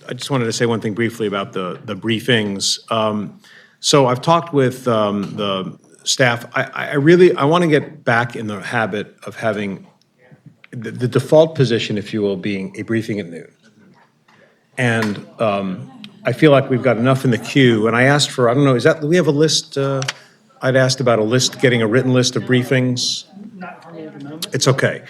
I just wanted to say one thing briefly about the briefings. So I've talked with the staff. I want to get back in the habit of having the default position, if you will, being a briefing at noon. And I feel like we've got enough in the queue. And I asked for, I don't know, do we have a list? I'd asked about a list, getting a written list of briefings. It's okay.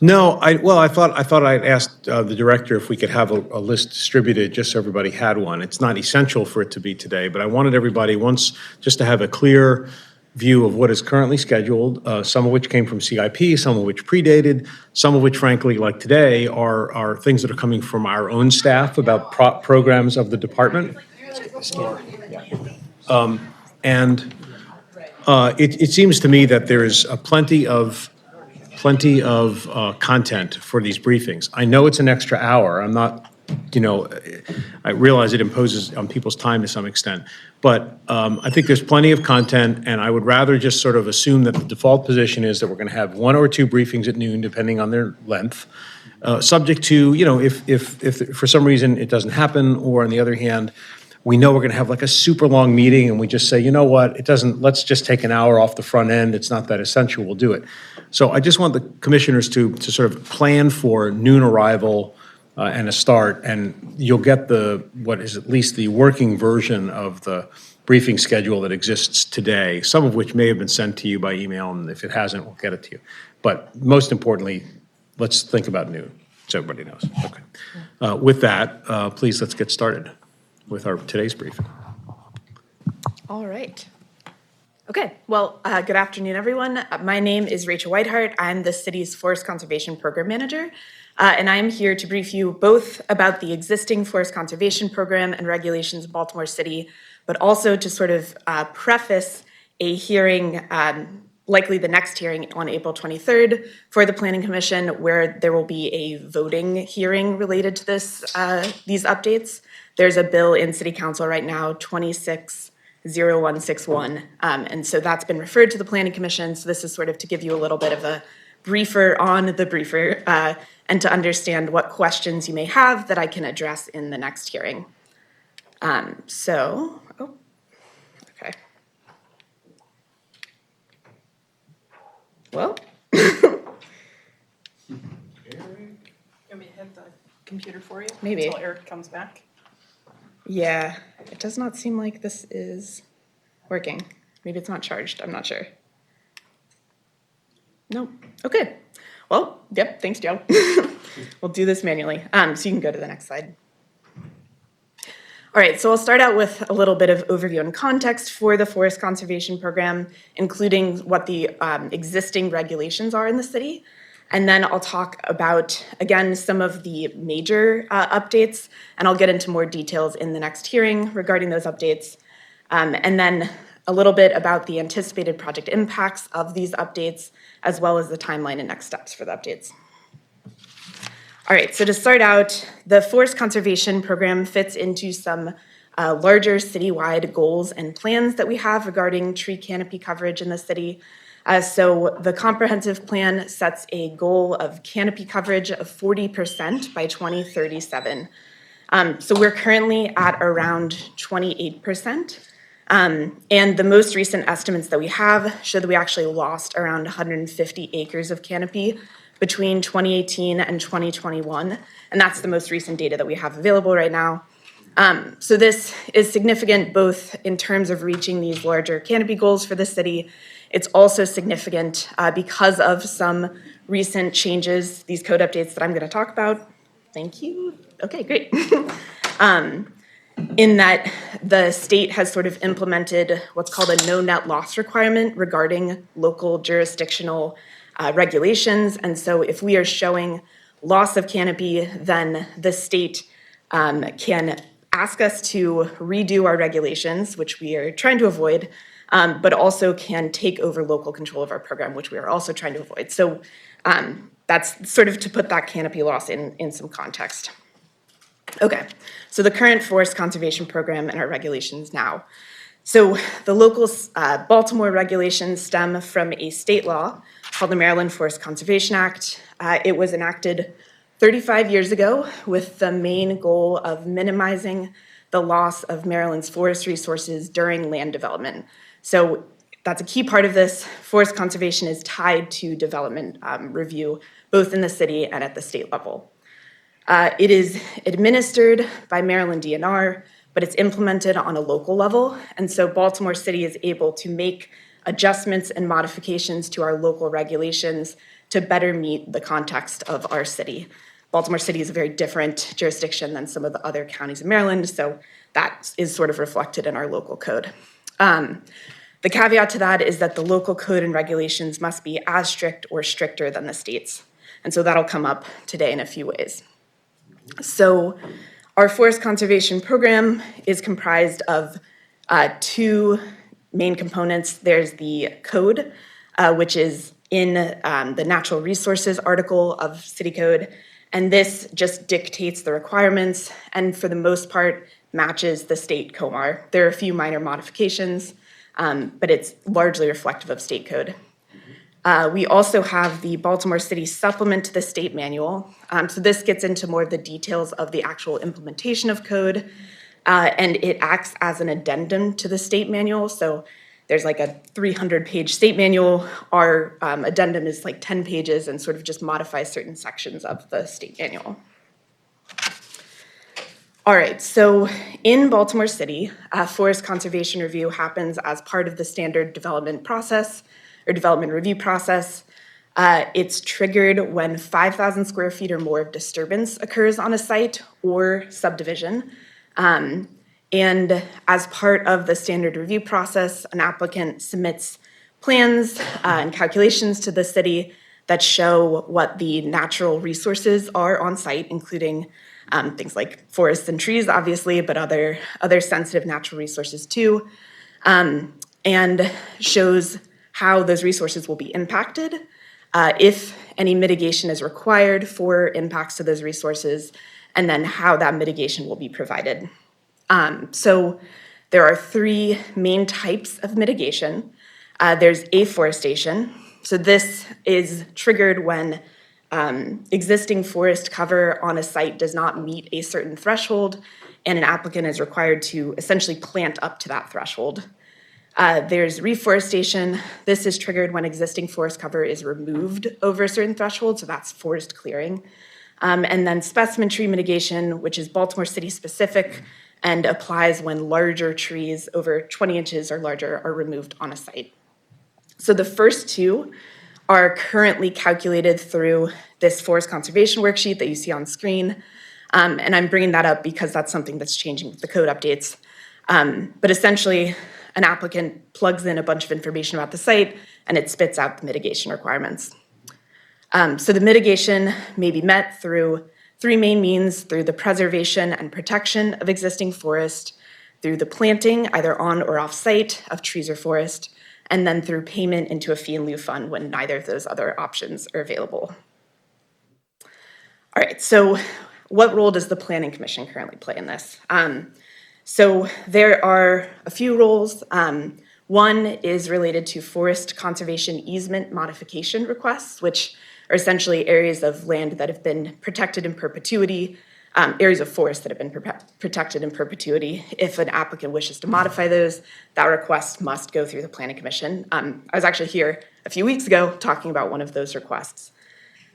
No, I thought I'd asked the director if we could have a list distributed just so everybody had one. It's not essential for it to be today, but I wanted everybody just to have a clear view of what is currently scheduled, some of which came from CIP, some of which predated, some of which, frankly, like today, are things that are coming from our own staff about programs of the department. It seems to me that there is plenty of content for these briefings. I know it's an extra hour. I'm not, I realize it imposes on people's time to some extent, but I think there's plenty of content, and I would rather just sort of assume that the default position is that we're going to have one or two briefings at noon, depending on their length, subject to, if for some reason it doesn't happen, or on the other hand, we know we're going to have like a super long meeting and we just say, you know what, let's just take an hour off the front end. It's not that essential, we'll do it. So I just want the commissioners to sort of plan for noon arrival and a start, and you'll get what is at least the working version of the briefing schedule that exists today, some of which may have been sent to you by email, and if it hasn't, we'll get it to you. But most importantly, let's think about noon, so everybody knows. Okay. With that, please, let's get started with today's briefing. All right. Okay, well, good afternoon, everyone. My name is Rachel Whitehart. I'm the city's Forest Conservation Program Manager, and I am here to brief you both about the existing Forest Conservation Program and regulations in Baltimore City, but also to sort of preface a hearing, likely the next hearing on April 23rd for the Planning Commission, where there will be a voting hearing related to these updates. There's a bill in City Council right now, 260161, and so that's been referred to the Planning Commission. So this is sort of to give you a little bit of a briefer on the briefer and to understand what questions you may have that I can address in the next hearing. Okay. Well. You want me to hit the computer for you? Maybe. Until Eric comes back? Yeah, it does not seem like this is working. Maybe it's not charged, I'm not sure. Nope, okay. Well, yep, thanks, Joe. We'll do this manually. So you can go to the next slide. All right, so I'll start out with a little bit of overview and context for the Forest Conservation Program, including what the existing regulations are in the city. And then I'll talk about, again, some of the major updates, and I'll get into more details in the next hearing regarding those updates. And then a little bit about the anticipated project impacts of these updates, as well as the timeline and next steps for the updates. All right, so to start out, the Forest Conservation Program fits into some larger citywide goals and plans that we have regarding tree canopy coverage in the city. So the comprehensive plan sets a goal of canopy coverage of 40% by 2037. So we're currently at around 28%. And the most recent estimates that we have show that we actually lost around 150 acres of canopy between 2018 and 2021. And that's the most recent data that we have available right now. So this is significant both in terms of reaching these larger canopy goals for the city. It's also significant because of some recent changes, these code updates that I'm going to talk about. Thank you. Okay, great. In that the state has sort of implemented what's called a no net loss requirement regarding local jurisdictional regulations. And so if we are showing loss of canopy, then the state can ask us to redo our regulations, which we are trying to avoid, but also can take over local control of our program, which we are also trying to avoid. So that's sort of to put that canopy loss in some context. Okay, so the current Forest Conservation Program and our regulations now. So the local Baltimore regulations stem from a state law called the Maryland Forest Conservation Act. It was enacted 35 years ago with the main goal of minimizing the loss of Maryland's forest resources during land development. So that's a key part of this. Forest conservation is tied to development review, both in the city and at the state level. It is administered by Maryland DNR, but it's implemented on a local level. And so Baltimore City is able to make adjustments and modifications to our local regulations to better meet the context of our city. Baltimore City is a very different jurisdiction than some of the other counties in Maryland, so that is sort of reflected in our local code. The caveat to that is that the local code and regulations must be as strict or stricter than the state's. And so that'll come up today in a few ways. So our forest conservation program is comprised of two main components. There's the code, which is in the natural resources article of City Code, and this just dictates the requirements and for the most part matches the state COMAR. There are a few minor modifications, but it's largely reflective of state code. We also have the Baltimore City supplement to the state manual. So this gets into more of the details of the actual implementation of code, and it acts as an addendum to the state manual. So there's like a 300-page state manual. Our addendum is like 10 pages and sort of just modifies certain sections of the state manual. All right, so in Baltimore City, forest conservation review happens as part of the standard development process or development review process. It's triggered when 5,000 square feet or more of disturbance occurs on a site or subdivision. And as part of the standard review process, an applicant submits plans and calculations to the city that show what the natural resources are on site, including things like forests and trees, obviously, but other sensitive natural resources too, and shows how those resources will be impacted, if any mitigation is required for impacts to those resources, and then how that mitigation will be provided. So there are three main types of mitigation. There's afforestation. So this is triggered when existing forest cover on a site does not meet a certain threshold, and an applicant is required to essentially plant up to that threshold. There's reforestation. This is triggered when existing forest cover is removed over a certain threshold, so that's forest clearing. And then specimen tree mitigation, which is Baltimore City specific and applies when larger trees over 20 inches or larger are removed on a site. So the first two are currently calculated through this forest conservation worksheet that you see on screen. And I'm bringing that up because that's something that's changing with the code updates. But essentially, an applicant plugs in a bunch of information about the site and it spits out the mitigation requirements. So the mitigation may be met through three main means: through the preservation and protection of existing forest, through the planting, either on or off site, of trees or forest, and then through payment into a fee in lieu fund when neither of those other options are available. All right, so what role does the Planning Commission currently play in this? So there are a few roles. One is related to forest conservation easement modification requests, which are essentially areas of land that have been protected in perpetuity, areas of forest that have been protected in perpetuity. If an applicant wishes to modify those, that request must go through the Planning Commission. I was actually here a few weeks ago talking about one of those requests.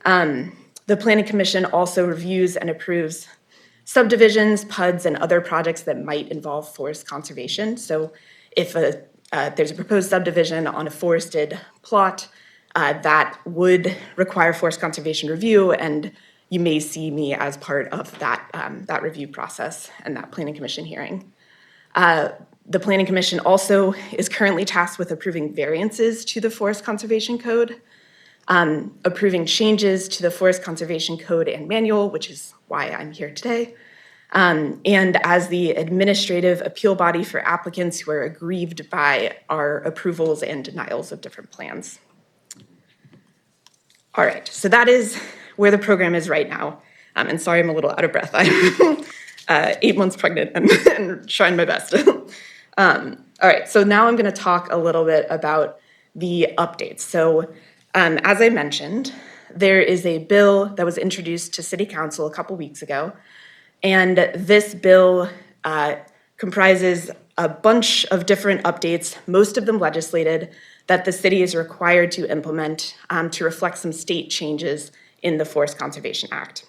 The Planning Commission also reviews and approves subdivisions, PUDs, and other projects that might involve forest conservation. So if there's a proposed subdivision on a forested plot, that would require forest conservation review, and you may see me as part of that review process and that Planning Commission hearing. The Planning Commission also is currently tasked with approving variances to the Forest Conservation Code, approving changes to the Forest Conservation Code and manual, which is why I'm here today, and as the administrative appeal body for applicants who are aggrieved by our approvals and denials of different plans. All right, so that is where the program is right now. And sorry, I'm a little out of breath. I'm 8 months pregnant and trying my best. All right, so now I'm gonna talk a little bit about the updates. So as I mentioned, there is a bill that was introduced to City Council a couple weeks ago, and this bill comprises a bunch of different updates, most of them legislated, that the city is required to implement to reflect some state changes in the Forest Conservation Act.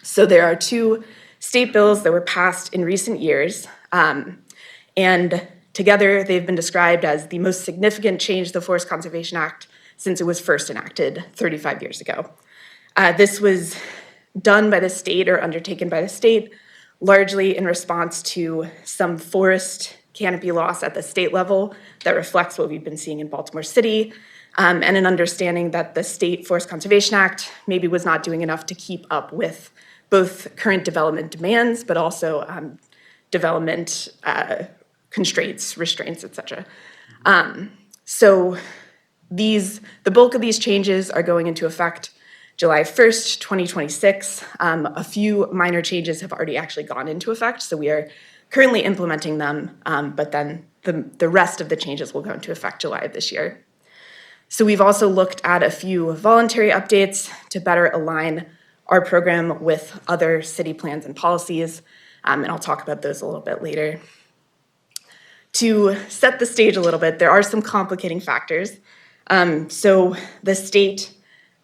So there are two state bills that were passed in recent years, and together they've been described as the most significant change to the Forest Conservation Act since it was first enacted 35 years ago. This was done by the state or undertaken by the state, largely in response to some forest canopy loss at the state level that reflects what we've been seeing in Baltimore City, and an understanding that the State Forest Conservation Act maybe was not doing enough to keep up with both current development demands, but also development constraints, restraints, et cetera. So the bulk of these changes are going into effect July 1st, 2026. A few minor changes have already actually gone into effect, so we are currently implementing them, but then the rest of the changes will go into effect July of this year. So we've also looked at a few voluntary updates to better align our program with other city plans and policies, and I'll talk about those a little bit later. To set the stage a little bit, there are some complicating factors. So the state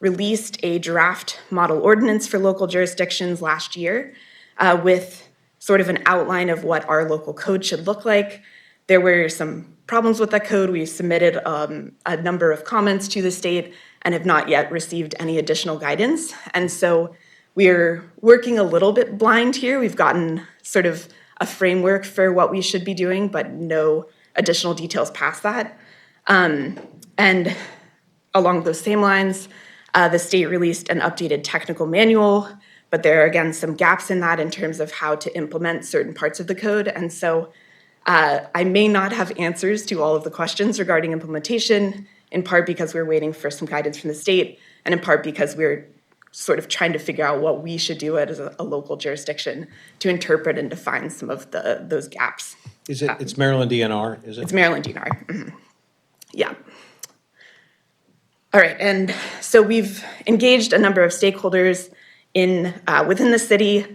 released a draft model ordinance for local jurisdictions last year with sort of an outline of what our local code should look like. There were some problems with that code. We submitted a number of comments to the state and have not yet received any additional guidance. And so we're working a little bit blind here. We've gotten sort of a framework for what we should be doing, but no additional details past that. And along those same lines, the state released an updated technical manual, but there are, again, some gaps in that in terms of how to implement certain parts of the code. And so I may not have answers to all of the questions regarding implementation, in part because we're waiting for some guidance from the state, and in part because we're sort of trying to figure out what we should do as a local jurisdiction to interpret and define some of those gaps. Is it, it's Maryland DNR, is it? It's Maryland DNR. Mhm. Yeah. All right, and so we've engaged a number of stakeholders within the city,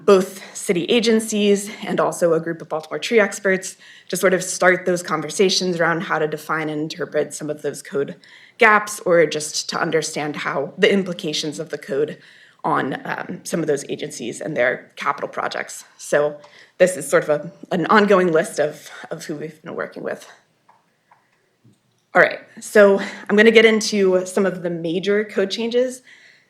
both city agencies and also a group of Baltimore tree experts to sort of start those conversations around how to define and interpret some of those code gaps, or just to understand how the implications of the code on some of those agencies and their capital projects. So this is sort of an ongoing list of who we've been working with. All right, so I'm going to get into some of the major code changes.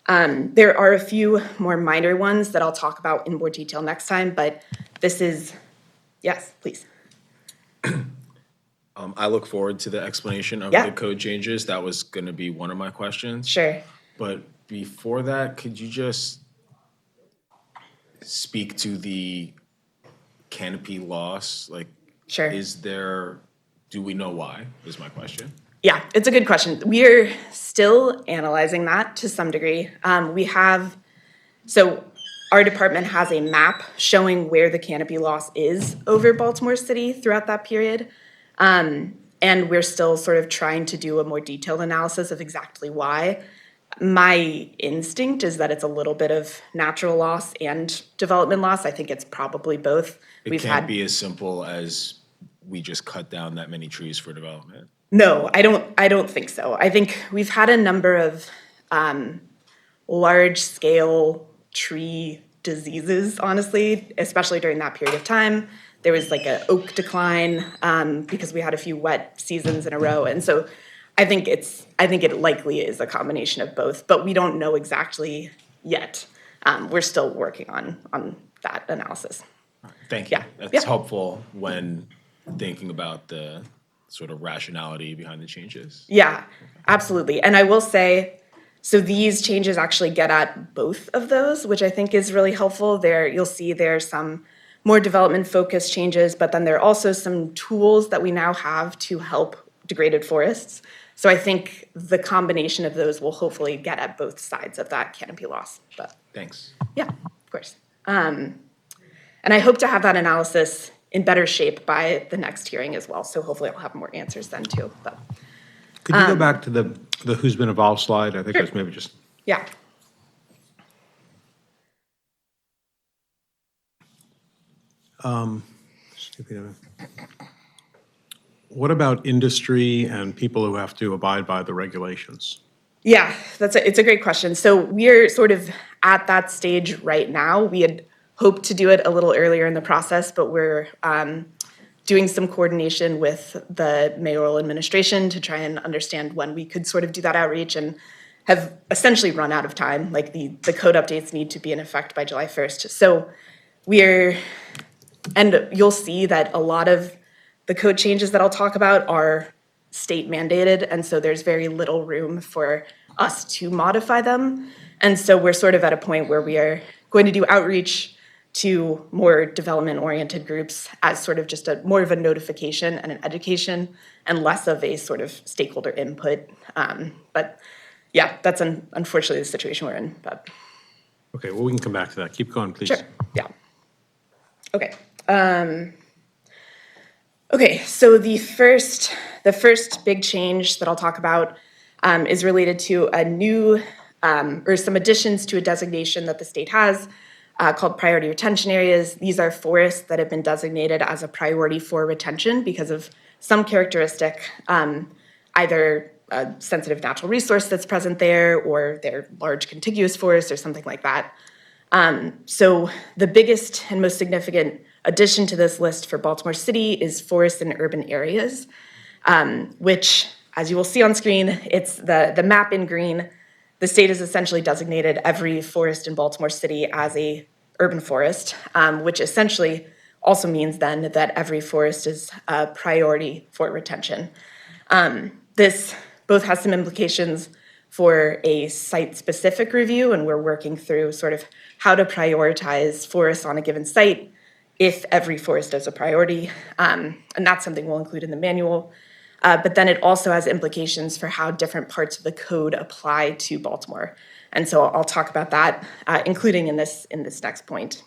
There are a few more minor ones that I'll talk about in more detail next time, but this is, yes, please. I look forward to the explanation of the code changes. That was going to be one of my questions. Sure. But before that, could you just speak to the canopy loss? Like, Sure. Do we know why, is my question. Yeah, it's a good question. We're still analyzing that to some degree. So our department has a map showing where the canopy loss is over Baltimore City throughout that period. And we're still sort of trying to do a more detailed analysis of exactly why. My instinct is that it's a little bit of natural loss and development loss. I think it's probably both. It can't be as simple as we just cut down that many trees for development. No, I don't think so. I think we've had a number of large-scale tree diseases, honestly, especially during that period of time. There was like an oak decline because we had a few wet seasons in a row, and so I think it likely is a combination of both, but we don't know exactly yet. We're still working on that analysis. Thank you. Yeah. That's helpful when thinking about the sort of rationality behind the changes. Yeah, absolutely. And I will say, so these changes actually get at both of those, which I think is really helpful. You'll see there's some more development-focused changes, but then there are also some tools that we now have to help degraded forests. So I think the combination of those will hopefully get at both sides of that canopy loss. But Thanks. yeah, of course. And I hope to have that analysis in better shape by the next hearing as well. So hopefully I'll have more answers then too. But Could you go back to the who's been involved slide? I think it was maybe just, Yeah. what about industry and people who have to abide by the regulations? Yeah, it's a great question. So we're sort of at that stage right now. We had hoped to do it a little earlier in the process, but we're doing some coordination with the mayoral administration to try and understand when we could sort of do that outreach, and have essentially run out of time. Like the code updates need to be in effect by July 1st. So and you'll see that a lot of the code changes that I'll talk about are state mandated, and so there's very little room for us to modify them. And so we're sort of at a point where we are going to do outreach to more development-oriented groups as sort of just more of a notification and an education, and less of a sort of stakeholder input. But yeah, that's unfortunately the situation we're in. But Okay, well, we can come back to that. Keep going, please. sure, yeah. Okay. Okay, so the first big change that I'll talk about is related to a new, or some additions to a designation that the state has called priority retention areas. These are forests that have been designated as a priority for retention because of some characteristic, either a sensitive natural resource that's present there, or they're large contiguous forests or something like that. So the biggest and most significant addition to this list for Baltimore City is forests in urban areas, which, as you will see on screen, it's the map in green. The state has essentially designated every forest in Baltimore City as a urban forest, which essentially also means then that every forest is a priority for retention. This both has some implications for a site-specific review, and we're working through sort of how to prioritize forests on a given site if every forest is a priority, and that's something we'll include in the manual. But then it also has implications for how different parts of the code apply to Baltimore. And so I'll talk about that, including in this next point.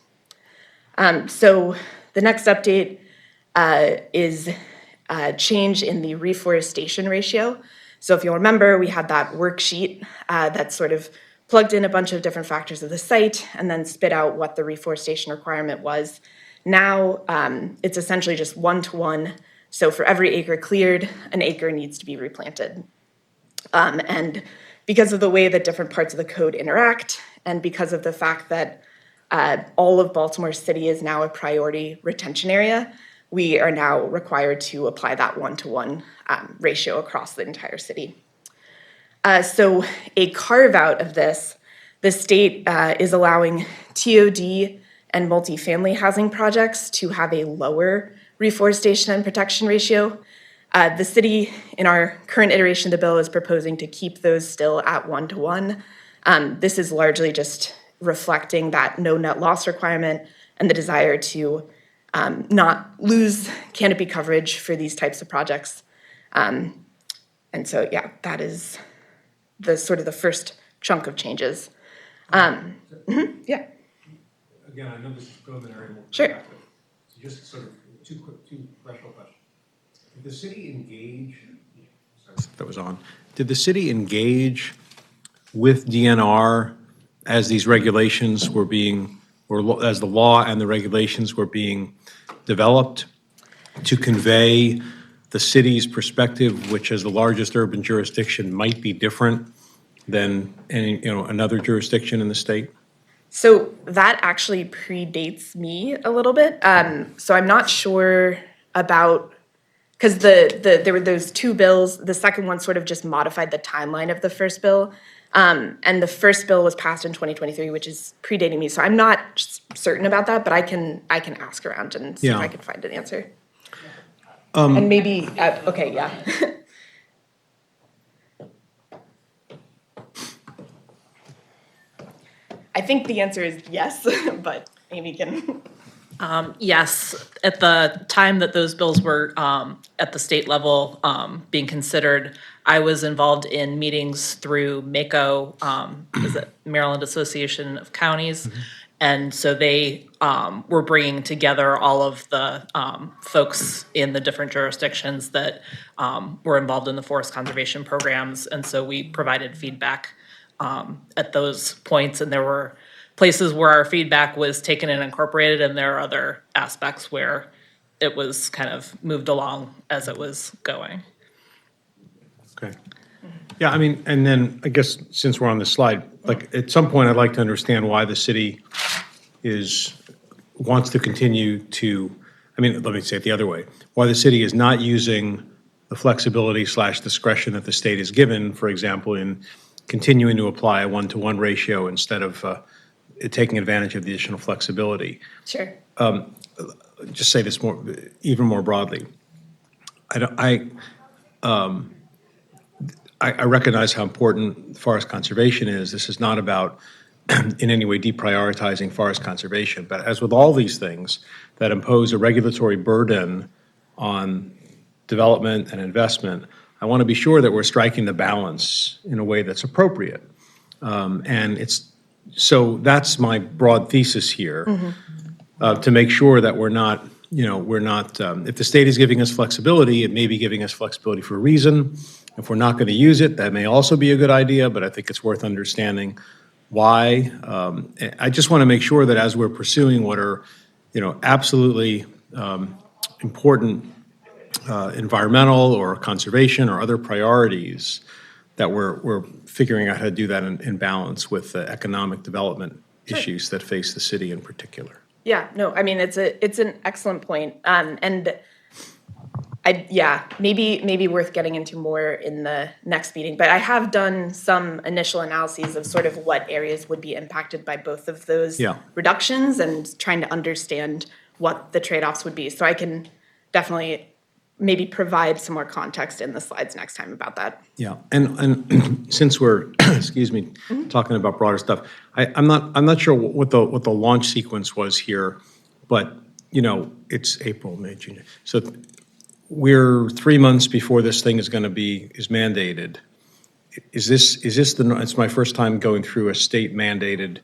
So the next update is a change in the reforestation ratio. So if you'll remember, we had that worksheet that sort of plugged in a bunch of different factors of the site and then spit out what the reforestation requirement was. Now it's essentially just 1-to-1. So for every acre cleared, an acre needs to be replanted. And because of the way that different parts of the code interact, and because of the fact that all of Baltimore City is now a priority retention area, we are now required to apply that 1-to-1 ratio across the entire city. So a carve out of this, the state is allowing TOD and multifamily housing projects to have a lower reforestation and protection ratio. The city, in our current iteration of the bill, is proposing to keep those still at 1-to-1. This is largely just reflecting that no net loss requirement and the desire to not lose canopy coverage for these types of projects. And so, yeah, that is the sort of the first chunk of changes. Yeah. Again, I know this is preliminary. We'll come Sure. back to it. So just sort of two threshold questions. Did the city engage? That was on. Did the city engage with DNR as these regulations were being, or as the law and the regulations were being developed, to convey the city's perspective, which as the largest urban jurisdiction might be different than any, another jurisdiction in the state? So that actually predates me a little bit. So I'm not sure about, because there were those two bills. The second one sort of just modified the timeline of the first bill. And the first bill was passed in 2023, which is predating me. So I'm not certain about that, but I can ask around and see if I can find an answer. And maybe, okay, yeah. I think the answer is yes, but Amy can. Yes, at the time that those bills were at the state level being considered, I was involved in meetings through MACO, is it Maryland Association of Counties? And so they were bringing together all of the folks in the different jurisdictions that were involved in the forest conservation programs. And so we provided feedback at those points. And there were places where our feedback was taken and incorporated, and there are other aspects where it was kind of moved along as it was going. Okay. Yeah, I mean, and then I guess since we're on this slide, like at some point, I'd like to understand why the city wants to continue to, I mean, let me say it the other way, why the city is not using the flexibility / discretion that the state is given, for example, in continuing to apply a 1-to-1 ratio instead of taking advantage of the additional flexibility. Sure. Just say this even more broadly. I recognize how important forest conservation is. This is not about in any way deprioritizing forest conservation, but as with all these things that impose a regulatory burden on development and investment, I want to be sure that we're striking the balance in a way that's appropriate. So that's my broad thesis here, to make sure that we're not, if the state is giving us flexibility, it may be giving us flexibility for a reason. If we're not going to use it, that may also be a good idea, but I think it's worth understanding why. I just want to make sure that as we're pursuing what are, absolutely important environmental or conservation or other priorities, that we're figuring out how to do that in balance with the economic development issues that face the city in particular. Yeah, no, I mean, it's an excellent point. And maybe worth getting into more in the next meeting, but I have done some initial analyses of sort of what areas would be impacted by both of those reductions and trying to understand what the trade-offs would be. So I can definitely maybe provide some more context in the slides next time about that. Yeah, and since we're, talking about broader stuff, I'm not sure what the launch sequence was here, but it's April, May, June. So we're 3 months before this thing is mandated. Is this it's my first time going through a state mandated.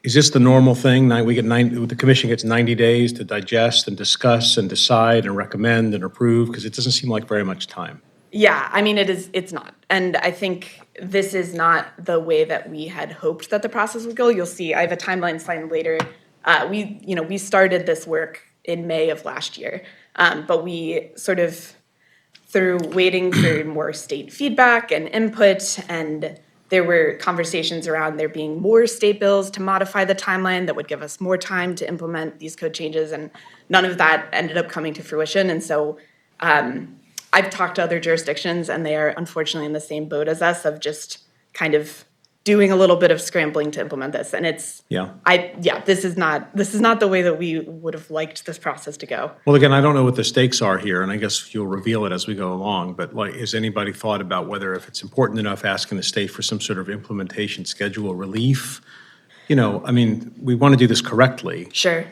Is this the normal thing? The commission gets 90 days to digest and discuss and decide and recommend and approve, because it doesn't seem like very much time. Yeah, I mean, it's not. And I think this is not the way that we had hoped that the process would go. You'll see, I have a timeline slide later. We started this work in May of last year, but we sort of, through waiting for more state feedback and input, and there were conversations around there being more state bills to modify the timeline that would give us more time to implement these code changes, and none of that ended up coming to fruition. And so I've talked to other jurisdictions, and they are unfortunately in the same boat as us of just kind of doing a little bit of scrambling to implement this. And this is not the way that we would have liked this process to go. Well, again, I don't know what the stakes are here, and I guess you'll reveal it as we go along, but has anybody thought about whether, if it's important enough, asking the state for some sort of implementation schedule relief? We want to do this correctly. Sure.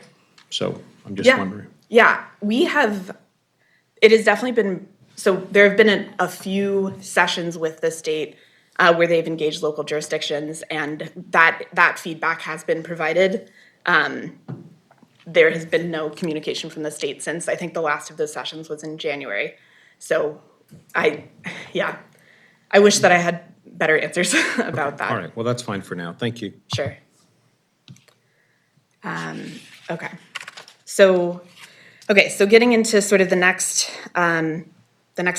So I'm just wondering. Yeah, it has definitely been, so there have been a few sessions with the state where they've engaged local jurisdictions, and that feedback has been provided. There has been no communication from the state since, I think the last of those sessions was in January. So I wish that I had better answers about that. All right, well, that's fine for now. Thank you. Sure. Okay. So getting into sort of the next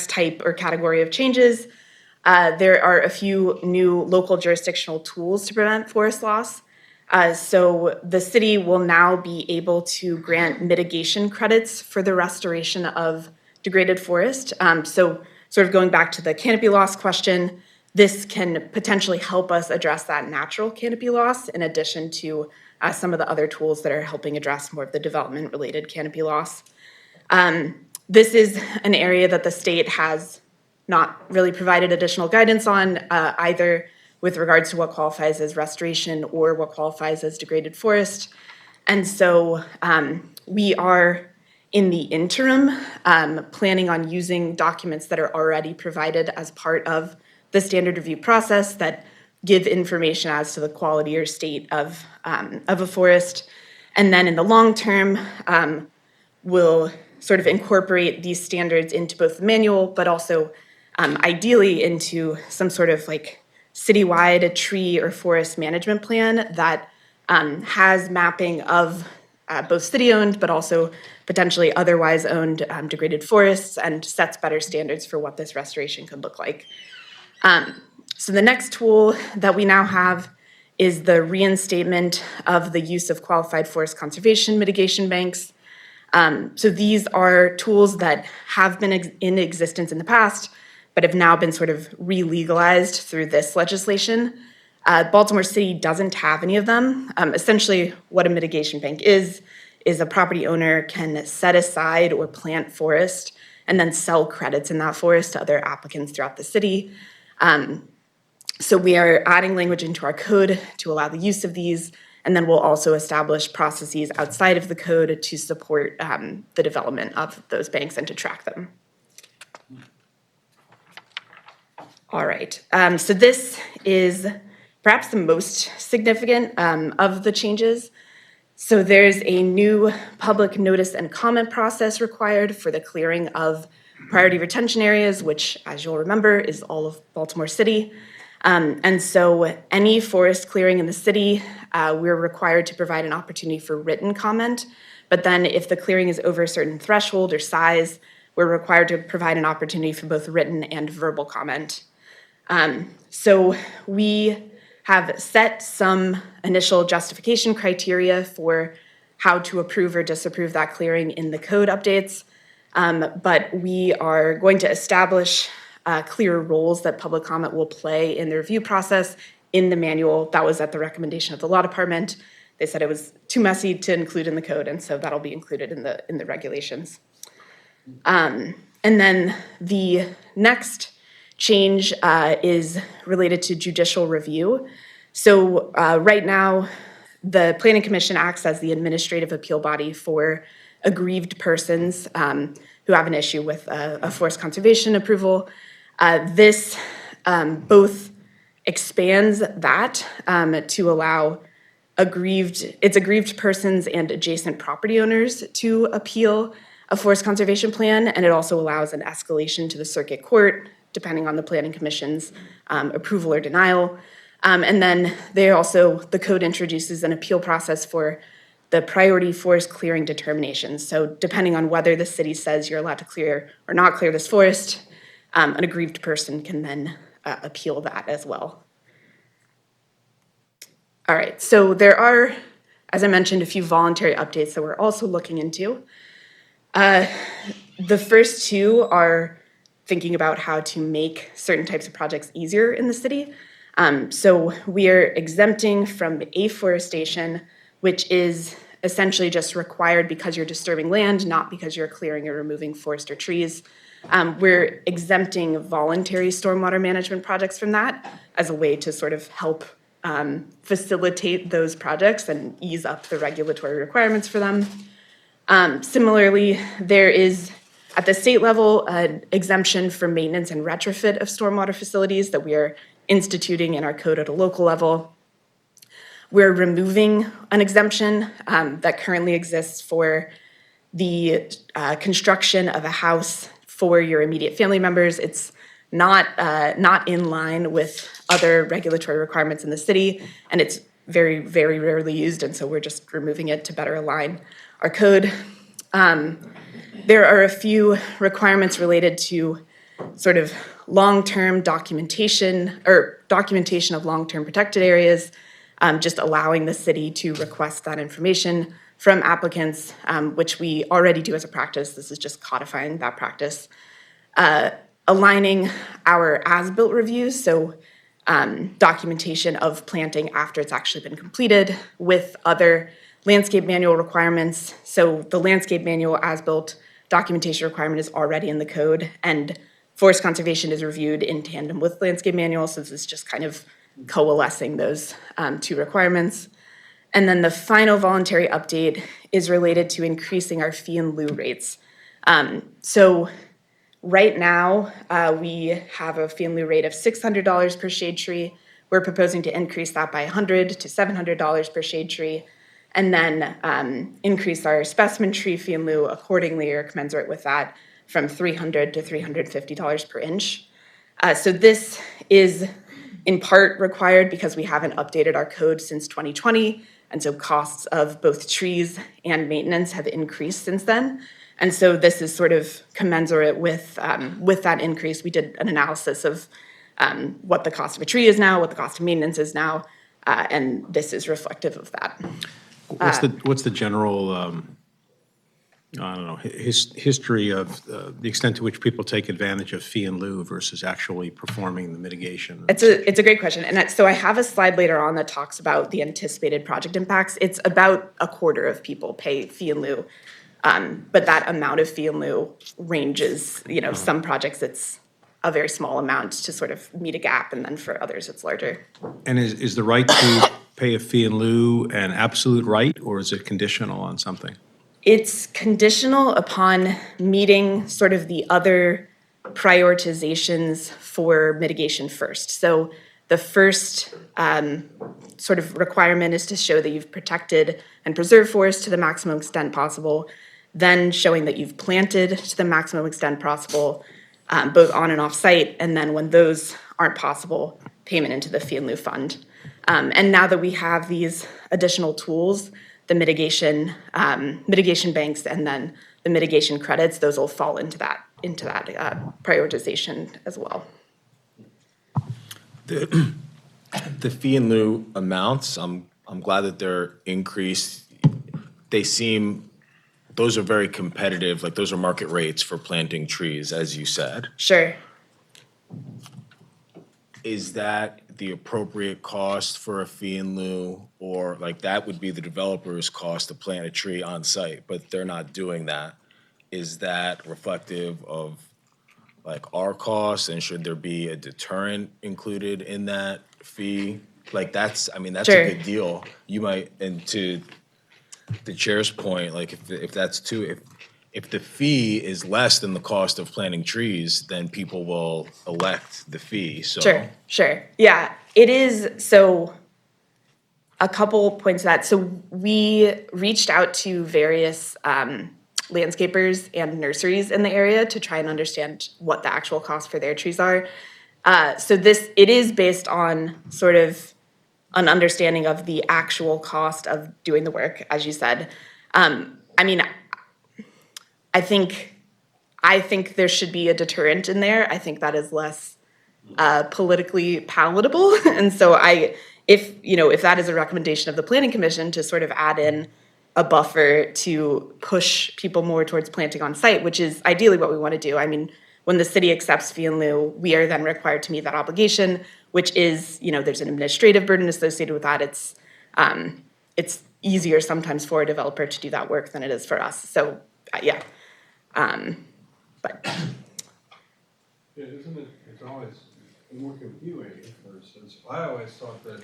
type or category of changes, there are a few new local jurisdictional tools to prevent forest loss. So the city will now be able to grant mitigation credits for the restoration of degraded forest. So sort of going back to the canopy loss question, this can potentially help us address that natural canopy loss in addition to some of the other tools that are helping address more of the development-related canopy loss. This is an area that the state has not really provided additional guidance on, either with regards to what qualifies as restoration or what qualifies as degraded forest. And so we are, in the interim, planning on using documents that are already provided as part of the standard review process that give information as to the quality or state of a forest. And then in the long term, we'll sort of incorporate these standards into both the manual, but also ideally into some sort of like citywide tree or forest management plan that has mapping of both city-owned, but also potentially otherwise owned degraded forests, and sets better standards for what this restoration could look like. So the next tool that we now have is the reinstatement of the use of qualified forest conservation mitigation banks. So these are tools that have been in existence in the past, but have now been sort of re-legalized through this legislation. Baltimore City doesn't have any of them. Essentially, what a mitigation bank is a property owner can set aside or plant forest and then sell credits in that forest to other applicants throughout the city. So we are adding language into our code to allow the use of these, and then we'll also establish processes outside of the code to support the development of those banks and to track them. All right, so this is perhaps the most significant of the changes. So there's a new public notice and comment process required for the clearing of priority retention areas, which, as you'll remember, is all of Baltimore City. And so any forest clearing in the city, we're required to provide an opportunity for written comment. But then if the clearing is over a certain threshold or size, we're required to provide an opportunity for both written and verbal comment. So we have set some initial justification criteria for how to approve or disapprove that clearing in the code updates. But we are going to establish clear roles that public comment will play in the review process in the manual. That was at the recommendation of the law department. They said it was too messy to include in the code, and so that'll be included in the regulations. And then the next change is related to judicial review. So right now, the Planning Commission acts as the administrative appeal body for aggrieved persons who have an issue with a forest conservation approval. This both expands that to allow aggrieved persons and adjacent property owners to appeal a forest conservation plan, and it also allows an escalation to the circuit court, depending on the Planning Commission's approval or denial. And then the code introduces an appeal process for the priority forest clearing determinations. So depending on whether the city says you're allowed to clear or not clear this forest, an aggrieved person can then appeal that as well. All right, so there are, as I mentioned, a few voluntary updates that we're also looking into. The first two are thinking about how to make certain types of projects easier in the city. So we are exempting from afforestation, which is essentially just required because you're disturbing land, not because you're clearing or removing forest or trees. We're exempting voluntary stormwater management projects from that as a way to sort of help facilitate those projects and ease up the regulatory requirements for them. Similarly, there is at the state level an exemption for maintenance and retrofit of stormwater facilities that we are instituting in our code at a local level. We're removing an exemption that currently exists for the construction of a house for your immediate family members. It's not in line with other regulatory requirements in the city, and it's very, very rarely used, and so we're just removing it to better align our code. There are a few requirements related to sort of long-term documentation or documentation of long-term protected areas, just allowing the city to request that information from applicants, which we already do as a practice. This is just codifying that practice. Aligning our as-built reviews, so documentation of planting after it's actually been completed with other landscape manual requirements. So the landscape manual as-built documentation requirement is already in the code, and forest conservation is reviewed in tandem with landscape manual, so this is just kind of coalescing those two requirements. And then the final voluntary update is related to increasing our fee in lieu rates. So right now, we have a fee in lieu rate of $600 per shade tree, we're proposing to increase that by $100 to $700 per shade tree, and then increase our specimen tree fee in lieu accordingly or commensurate with that from $300 to $350 per inch. So this is in part required because we haven't updated our code since 2020, and so costs of both trees and maintenance have increased since then. And so this is sort of commensurate with that increase. We did an analysis of what the cost of a tree is now, what the cost of maintenance is now, and this is reflective of that. What's the general, I don't know, history of the extent to which people take advantage of fee in lieu versus actually performing the mitigation? It's a great question. And so I have a slide later on that talks about the anticipated project impacts. It's about a quarter of people pay fee in lieu. But that amount of fee in lieu ranges, some projects it's a very small amount to sort of meet a gap, and then for others it's larger. And is the right to pay a fee in lieu an absolute right, or is it conditional on something? It's conditional upon meeting sort of the other prioritizations for mitigation first. So the first sort of requirement is to show that you've protected and preserved forests to the maximum extent possible, then showing that you've planted to the maximum extent possible, both on and off site, and then when those aren't possible, payment into the fee in lieu fund. And now that we have these additional tools, the mitigation banks and then the mitigation credits, those will fall into that prioritization as well. The fee in lieu amounts, I'm glad that they're increased. Those are very competitive, like those are market rates for planting trees, as you said. Sure. Is that the appropriate cost for a fee in lieu? Or like that would be the developer's cost to plant a tree on site, but they're not doing that. Is that reflective of like our costs, and should there be a deterrent included in that fee? Like that's Sure. a good deal. You might, and to the chair's point, like if that's if the fee is less than the cost of planting trees, then people will elect the fee, so. Sure. Yeah, it is. So a couple points to that. So we reached out to various landscapers and nurseries in the area to try and understand what the actual cost for their trees are. So it is based on sort of an understanding of the actual cost of doing the work, as you said. I think there should be a deterrent in there. I think that is less politically palatable. And so if that is a recommendation of the Planning Commission to sort of add in a buffer to push people more towards planting on site, which is ideally what we want to do. I mean, when the city accepts fee in lieu, we are then required to meet that obligation, which is, there's an administrative burden associated with that. It's easier sometimes for a developer to do that work than it is for us. So, yeah. But Yeah, isn't it, it's always more confusing, for instance, I always thought that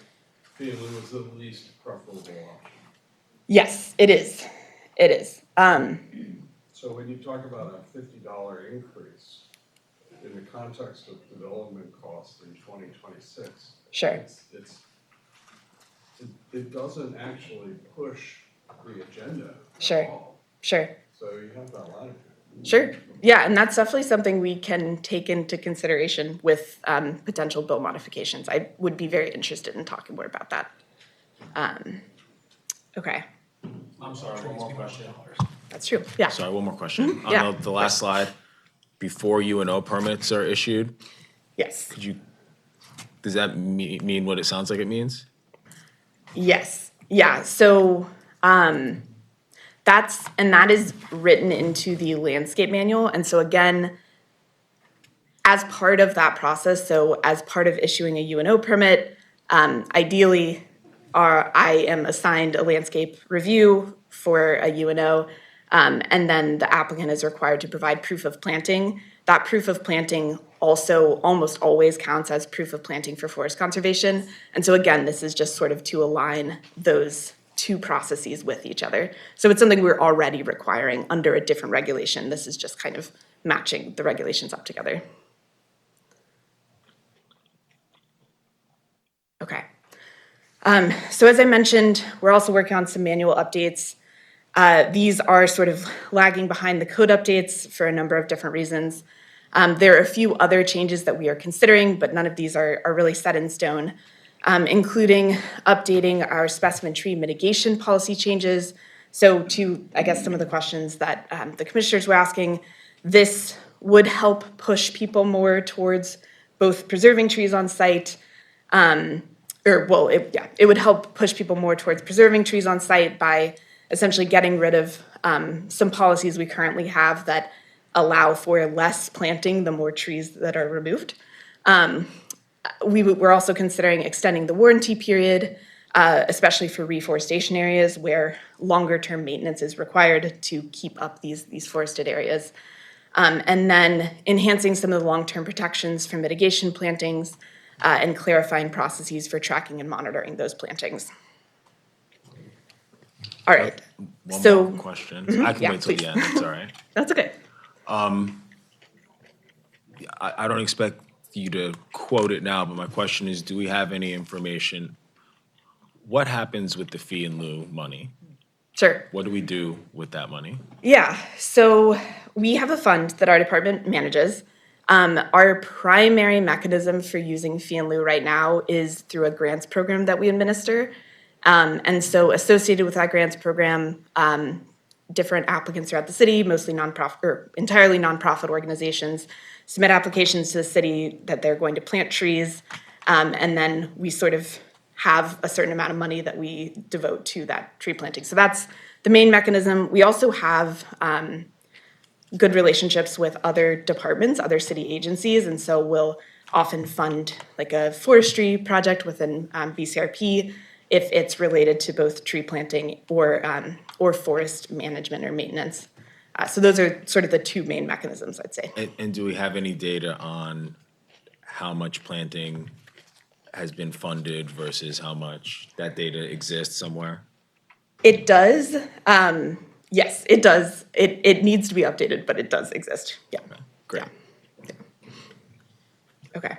fee in lieu was the least preferable option. yes, it is. It is. So when you talk about a $50 increase in the context of development costs in 2026. Sure. It doesn't actually push the agenda Sure. at all. Sure. So you have that latitude. Sure. Yeah, and that's definitely something we can take into consideration with potential bill modifications. I would be very interested in talking more about that. Okay, I'm sorry, one more question. that's true. Yeah. Sorry, one more question. Yeah. On the last slide, before UNO permits are issued, Yes. does that mean what it sounds like it means? Yes. Yeah. So that is written into the landscape manual. And so again, as part of that process, so as part of issuing a UNO permit, ideally, I am assigned a landscape review for a UNO, and then the applicant is required to provide proof of planting. That proof of planting also almost always counts as proof of planting for forest conservation. And so again, this is just sort of to align those two processes with each other. So it's something we're already requiring under a different regulation. This is just kind of matching the regulations up together. Okay. So as I mentioned, we're also working on some manual updates. These are sort of lagging behind the code updates for a number of different reasons. There are a few other changes that we are considering, but none of these are really set in stone, including updating our specimen tree mitigation policy changes. So to, I guess, some of the questions that the commissioners were asking, this would help push people more towards both preserving trees on site, it would help push people more towards preserving trees on site by essentially getting rid of some policies we currently have that allow for less planting the more trees that are removed. We're also considering extending the warranty period, especially for reforestation areas where longer-term maintenance is required to keep up these forested areas. And then enhancing some of the long-term protections for mitigation plantings and clarifying processes for tracking and monitoring those plantings. All right. One So- more question. I can yeah, wait till please. the end, it's all right. That's okay. I don't expect you to quote it now, but my question is, do we have any information? What happens with the fee in lieu money? Sure. What do we do with that money? Yeah, so we have a fund that our department manages. Our primary mechanism for using fee in lieu right now is through a grants program that we administer. And so associated with that grants program, different applicants throughout the city, mostly nonprofit or entirely nonprofit organizations, submit applications to the city that they're going to plant trees. And then we sort of have a certain amount of money that we devote to that tree planting. So that's the main mechanism. We also have good relationships with other departments, other city agencies, and so we'll often fund like a forestry project within BCRP if it's related to both tree planting or forest management or maintenance. So those are sort of the two main mechanisms, I'd say. And do we have any data on how much planting has been funded versus how much that data exists somewhere? It does. Yes, it does. It needs to be updated, but it does exist. Yeah. Great. Okay.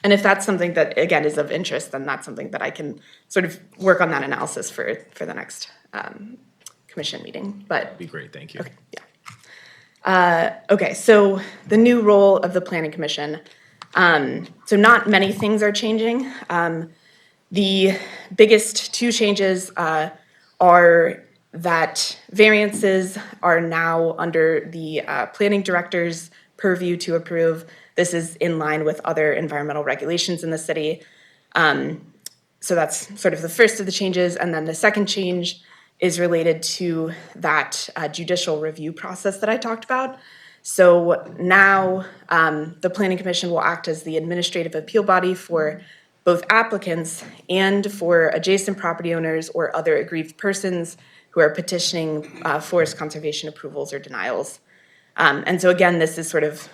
And if that's something that, again, is of interest, then that's something that I can sort of work on that analysis for the next commission meeting. But Be great, thank you. okay, so the new role of the planning commission. So not many things are changing. The biggest two changes are that variances are now under the planning director's purview to approve. This is in line with other environmental regulations in the city. So that's sort of the first of the changes. And then the second change is related to that judicial review process that I talked about. So now the Planning Commission will act as the administrative appeal body for both applicants and for adjacent property owners or other aggrieved persons who are petitioning forest conservation approvals or denials. And so again, this is sort of,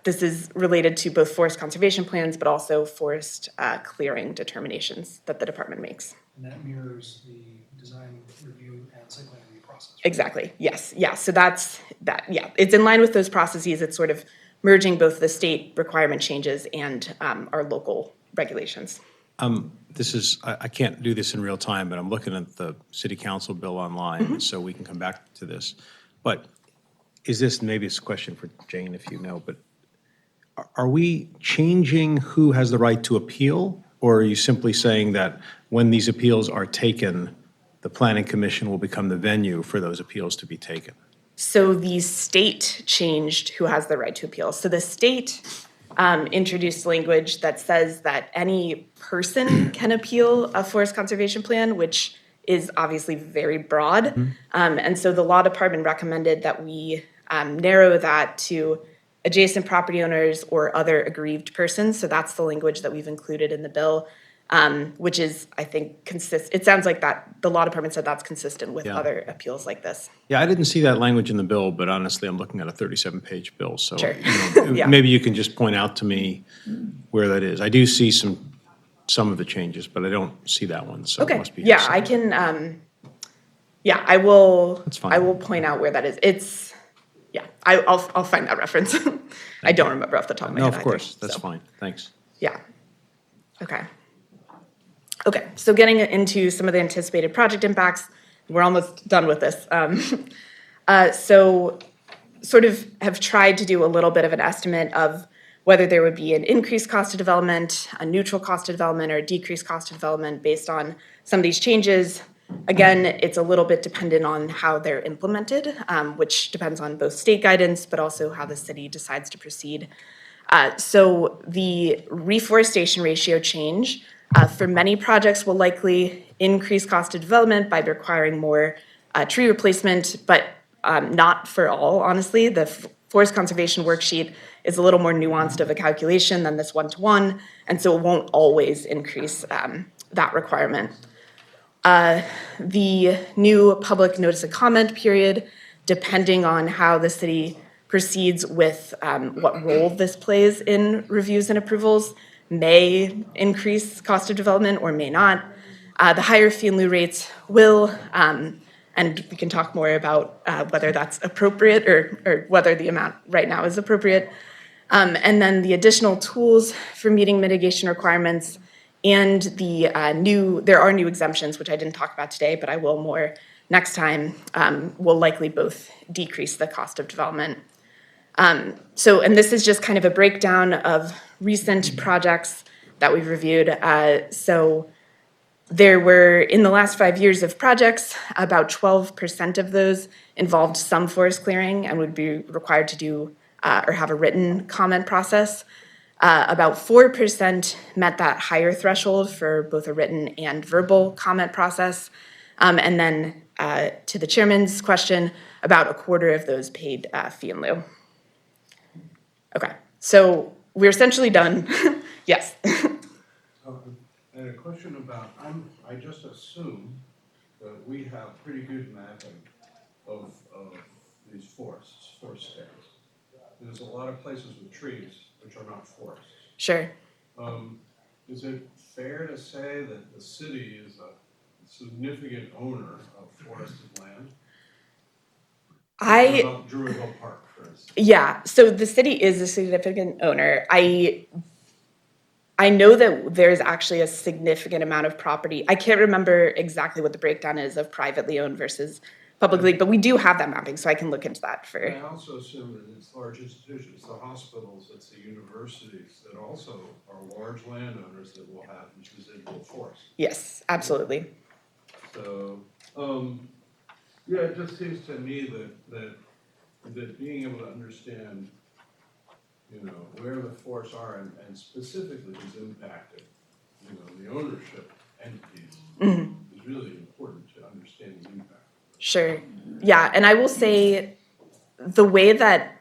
this is related to both forest conservation plans, but also forest clearing determinations that the department makes. And that mirrors the design review and site plan review process. Right? Exactly, yes, yeah, so that's, it's in line with those processes. It's sort of merging both the state requirement changes and our local regulations. This is, I can't do this in real time, but I'm looking at the city council bill online, so we can come back to this. But is this, maybe it's a question for Jane if you know, but are we changing who has the right to appeal? Or are you simply saying that when these appeals are taken, the planning commission will become the venue for those appeals to be taken? So the state changed who has the right to appeal. So the state introduced language that says that any person can appeal a forest conservation plan, which is obviously very broad. And so the law department recommended that we narrow that to adjacent property owners or other aggrieved persons. So that's the language that we've included in the bill, which is, I think, it sounds like that the law department said that's consistent with Yeah. other appeals like this. Yeah, I didn't see that language in the bill, but honestly, I'm looking at a 37-page bill, so Sure. Yeah. maybe you can just point out to me where that is. I do see some of the changes, but I don't see that one, so it Okay, must be. yeah, somewhere. I can, I will. That's fine. I will point out where that is. It's, I'll find that reference. I don't remember off the top of my No, head of either, course, that's so, fine, thanks. Yeah. Okay. Okay, so getting into some of the anticipated project impacts, we're almost done with this. So sort of have tried to do a little bit of an estimate of whether there would be an increased cost of development, a neutral cost of development, or a decreased cost of development based on some of these changes. Again, it's a little bit dependent on how they're implemented, which depends on both state guidance, but also how the city decides to proceed. So the reforestation ratio change for many projects will likely increase cost of development by requiring more tree replacement, but not for all, honestly. The forest conservation worksheet is a little more nuanced of a calculation than this one-to-one, and so it won't always increase that requirement. The new public notice of comment period, depending on how the city proceeds with what role this plays in reviews and approvals, may increase cost of development or may not. The higher fee in lieu rates will, and we can talk more about whether that's appropriate or whether the amount right now is appropriate. And then the additional tools for meeting mitigation requirements and there are new exemptions, which I didn't talk about today, but I will more next time, will likely both decrease the cost of development. And this is just kind of a breakdown of recent projects that we've reviewed. So there were, in the last 5 years of projects, about 12% of those involved some forest clearing and would be required to do or have a written comment process. About 4% met that higher threshold for both a written and verbal comment process. And then to the chairman's question, about a quarter of those paid fee in lieu. Okay, so we're essentially done. Yes. And a question about, I just assume that we have pretty good mapping of these forest stands. There's a lot of places with trees which are not forests. Sure. Is it fair to say that the city is a significant owner of forested land? Druidville Park, for instance. Yeah, so the city is a significant owner. I know that there's actually a significant amount of property. I can't remember exactly what the breakdown is of privately owned versus publicly, but we do have that mapping, so I can look into that for. I also assume that it's large institutions, the hospitals, it's the universities that also are large landowners that will have residual forests. Yes, absolutely. So, yeah, it just seems to me that being able to understand, where the forests are and specifically who's impacted, the ownership entities is really important to understand the impact. Sure. Yeah, and I will say the way that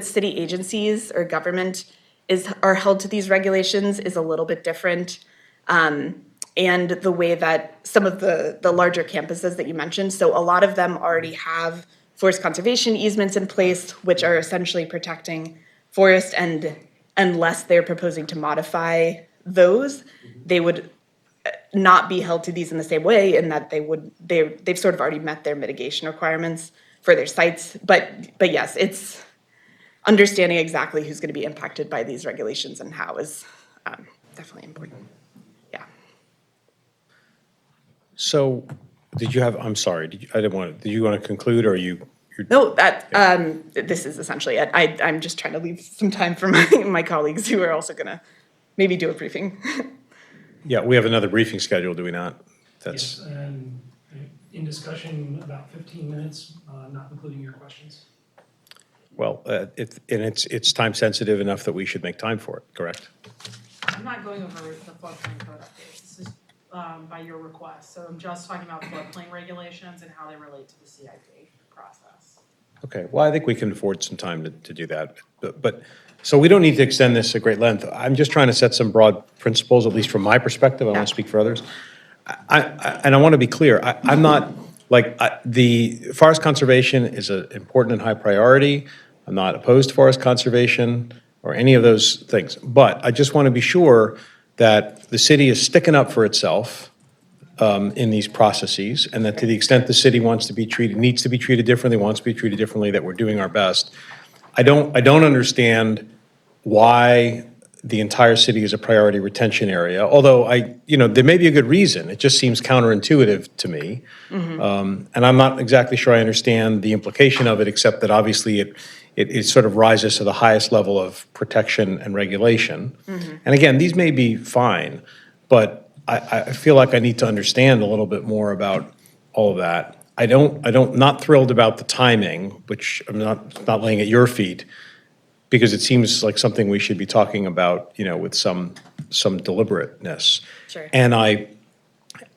city agencies or government are held to these regulations is a little bit different. And the way that some of the larger campuses that you mentioned, so a lot of them already have forest conservation easements in place, which are essentially protecting forest, and unless they're proposing to modify those, they would not be held to these in the same way, in that they've sort of already met their mitigation requirements for their sites. But yes, it's understanding exactly who's going to be impacted by these regulations and how is definitely important. Yeah. So, did you want to conclude, or are you? No, this is essentially it. I'm just trying to leave some time for my colleagues who are also going to maybe do a briefing. Yeah, we have another briefing scheduled, do we not? Yes, and in discussion, about 15 minutes, not including your questions. Well, it's time sensitive enough that we should make time for it, correct? I'm not going over the floodplain code updates. This is by your request. So I'm just talking about floodplain regulations and how they relate to the CIP process. Okay, well, I think we can afford some time to do that. But so we don't need to extend this at great length. I'm just trying to set some broad principles, at least from my perspective. I want to speak for others. And I want to be clear. I'm not, the forest conservation is an important and high priority. I'm not opposed to forest conservation or any of those things. But I just want to be sure that the city is sticking up for itself in these processes, and that to the extent the city needs to be treated differently, wants to be treated differently, that we're doing our best. I don't understand why the entire city is a priority retention area, although there may be a good reason. It just seems counterintuitive to me. And I'm not exactly sure I understand the implication of it, except that obviously it sort of rises to the highest level of protection and regulation. And again, these may be fine, but I feel like I need to understand a little bit more about all of that. Not thrilled about the timing, which I'm not laying at your feet, because it seems like something we should be talking about, with some deliberateness. Sure. And I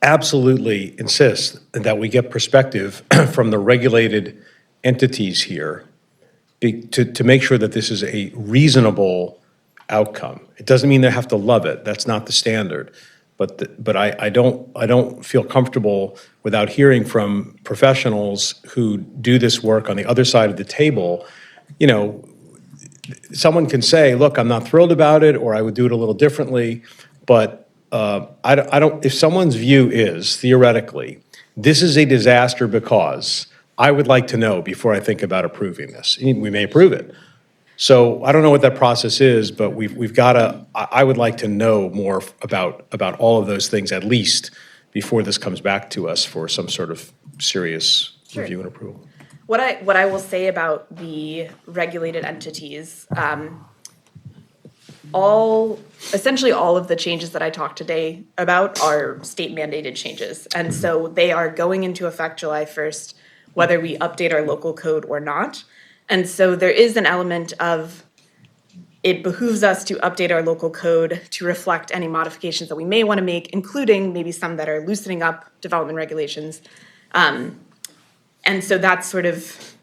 absolutely insist that we get perspective from the regulated entities here to make sure that this is a reasonable outcome. It doesn't mean they have to love it. That's not the standard. But I don't feel comfortable without hearing from professionals who do this work on the other side of the table. Someone can say, look, I'm not thrilled about it, or I would do it a little differently, but I don't, if someone's view is, theoretically, this is a disaster because, I would like to know before I think about approving this. We may approve it. So I don't know what that process is, but we've got to, I would like to know more about all of those things, at least, before this comes back to us for some sort of serious Sure. review and approval. What I will say about the regulated entities, essentially all of the changes that I talked today about are state mandated changes. And so they are going into effect July 1st, whether we update our local code or not. And so there is an element of, it behooves us to update our local code to reflect any modifications that we may want to make, including maybe some that are loosening up development regulations. And so that's sort of,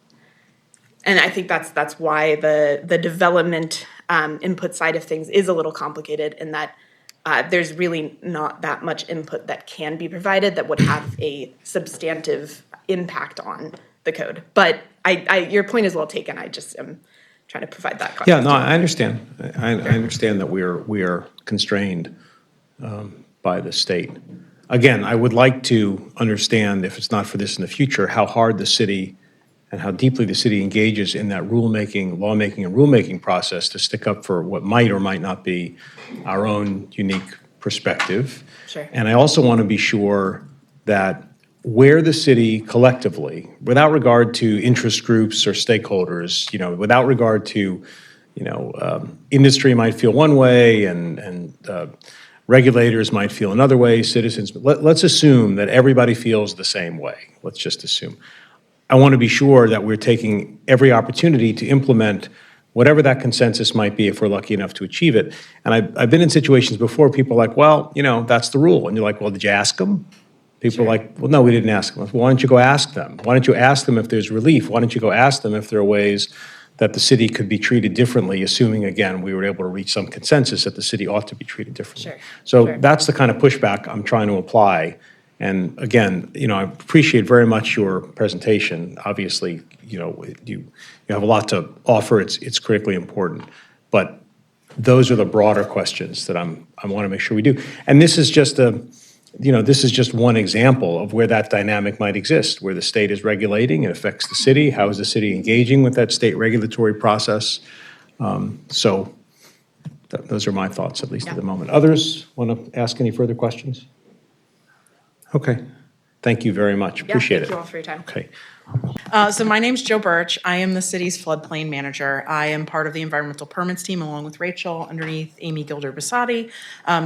and I think that's why the development input side of things is a little complicated, in that there's really not that much input that can be provided that would have a substantive impact on the code. But your point is well taken. I just am trying to provide that context. Yeah, no, I understand. I understand that we are constrained by the state. Again, I would like to understand, if it's not for this in the future, how hard the city and how deeply the city engages in that lawmaking and rulemaking process to stick up for what might or might not be our own unique perspective. Sure. And I also want to be sure that where the city collectively, without regard to interest groups or stakeholders, without regard to, industry might feel one way and regulators might feel another way, citizens, let's assume that everybody feels the same way. Let's just assume. I want to be sure that we're taking every opportunity to implement whatever that consensus might be if we're lucky enough to achieve it. And I've been in situations before, people are like, well, that's the rule. And you're like, well, did you ask them? People are like, well, no, we didn't ask them. Well, why don't you go ask them? Why don't you ask them if there's relief? Why don't you go ask them if there are ways that the city could be treated differently, assuming, again, we were able to reach some consensus that the city ought to be treated differently. Sure. So Sure. that's the kind of pushback I'm trying to apply. And again, I appreciate very much your presentation. Obviously, you have a lot to offer. It's critically important. But those are the broader questions that I want to make sure we do. And this is just one example of where that dynamic might exist, where the state is regulating, it affects the city. How is the city engaging with that state regulatory process? So those are my thoughts, at least at the moment. Others want to ask any further questions? Okay. Thank you very much. Appreciate it. Thank you all for your time. Okay. So my name's Jill Birch. I am the city's floodplain manager. I am part of the environmental permits team along with Rachel underneath Amy Gilder-Basati.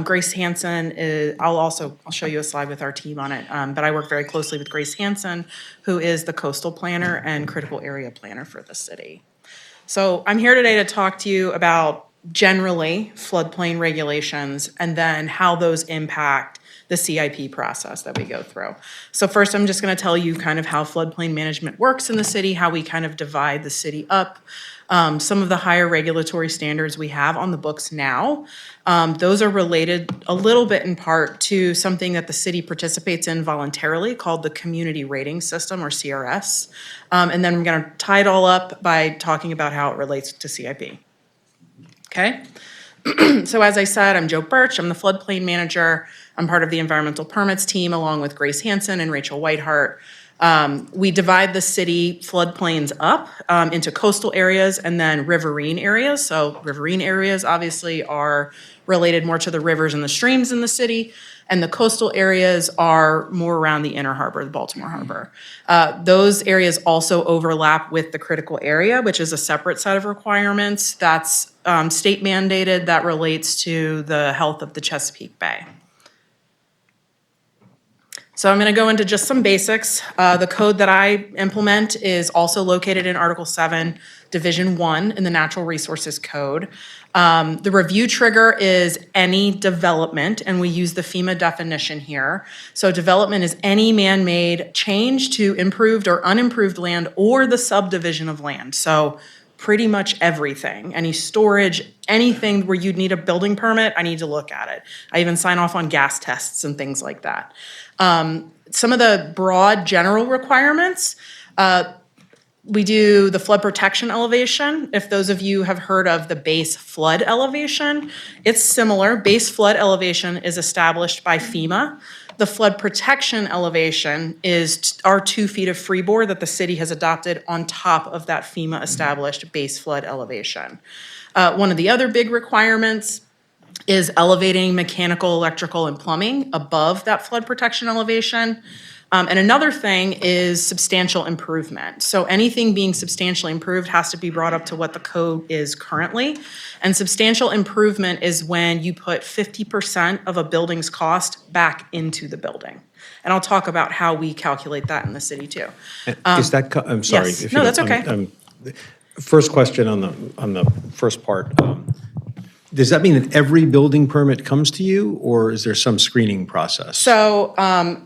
Grace Hansen is, I'll show you a slide with our team on it. But I work very closely with Grace Hansen, who is the coastal planner and critical area planner for the city. So I'm here today to talk to you about generally floodplain regulations and then how those impact the CIP process that we go through. So first, I'm just going to tell you kind of how floodplain management works in the city, how we kind of divide the city up, some of the higher regulatory standards we have on the books now. Those are related a little bit in part to something that the city participates in voluntarily called the Community Rating System, or CRS. And then we're going to tie it all up by talking about how it relates to CIP. Okay? So as I said, I'm Joe Birch. I'm the floodplain manager. I'm part of the environmental permits team along with Grace Hansen and Rachel Whitehart. We divide the city floodplains up into coastal areas and then riverine areas. So riverine areas obviously are related more to the rivers and the streams in the city, and the coastal areas are more around the inner harbor, the Baltimore Harbor. Those areas also overlap with the critical area, which is a separate set of requirements that's state mandated that relates to the health of the Chesapeake Bay. So I'm going to go into just some basics. The code that I implement is also located in Article 7, Division 1 in the Natural Resources Code. The review trigger is any development, and we use the FEMA definition here. So development is any man-made change to improved or unimproved land or the subdivision of land. So pretty much everything, any storage, anything where you'd need a building permit, I need to look at it. I even sign off on gas tests and things like that. Some of the broad general requirements, we do the flood protection elevation. If those of you have heard of the base flood elevation, it's similar. Base flood elevation is established by FEMA. The flood protection elevation is our 2 feet of freeboard that the city has adopted on top of that FEMA established base flood elevation. One of the other big requirements is elevating mechanical, electrical, and plumbing above that flood protection elevation. And another thing is substantial improvement. So anything being substantially improved has to be brought up to what the code is currently. And substantial improvement is when you put 50% of a building's cost back into the building. And I'll talk about how we calculate that in the city too. Is that, I'm sorry. yes. if No, you that's don't- okay. First question on the first part. Does that mean that every building permit comes to you, or is there some screening process? So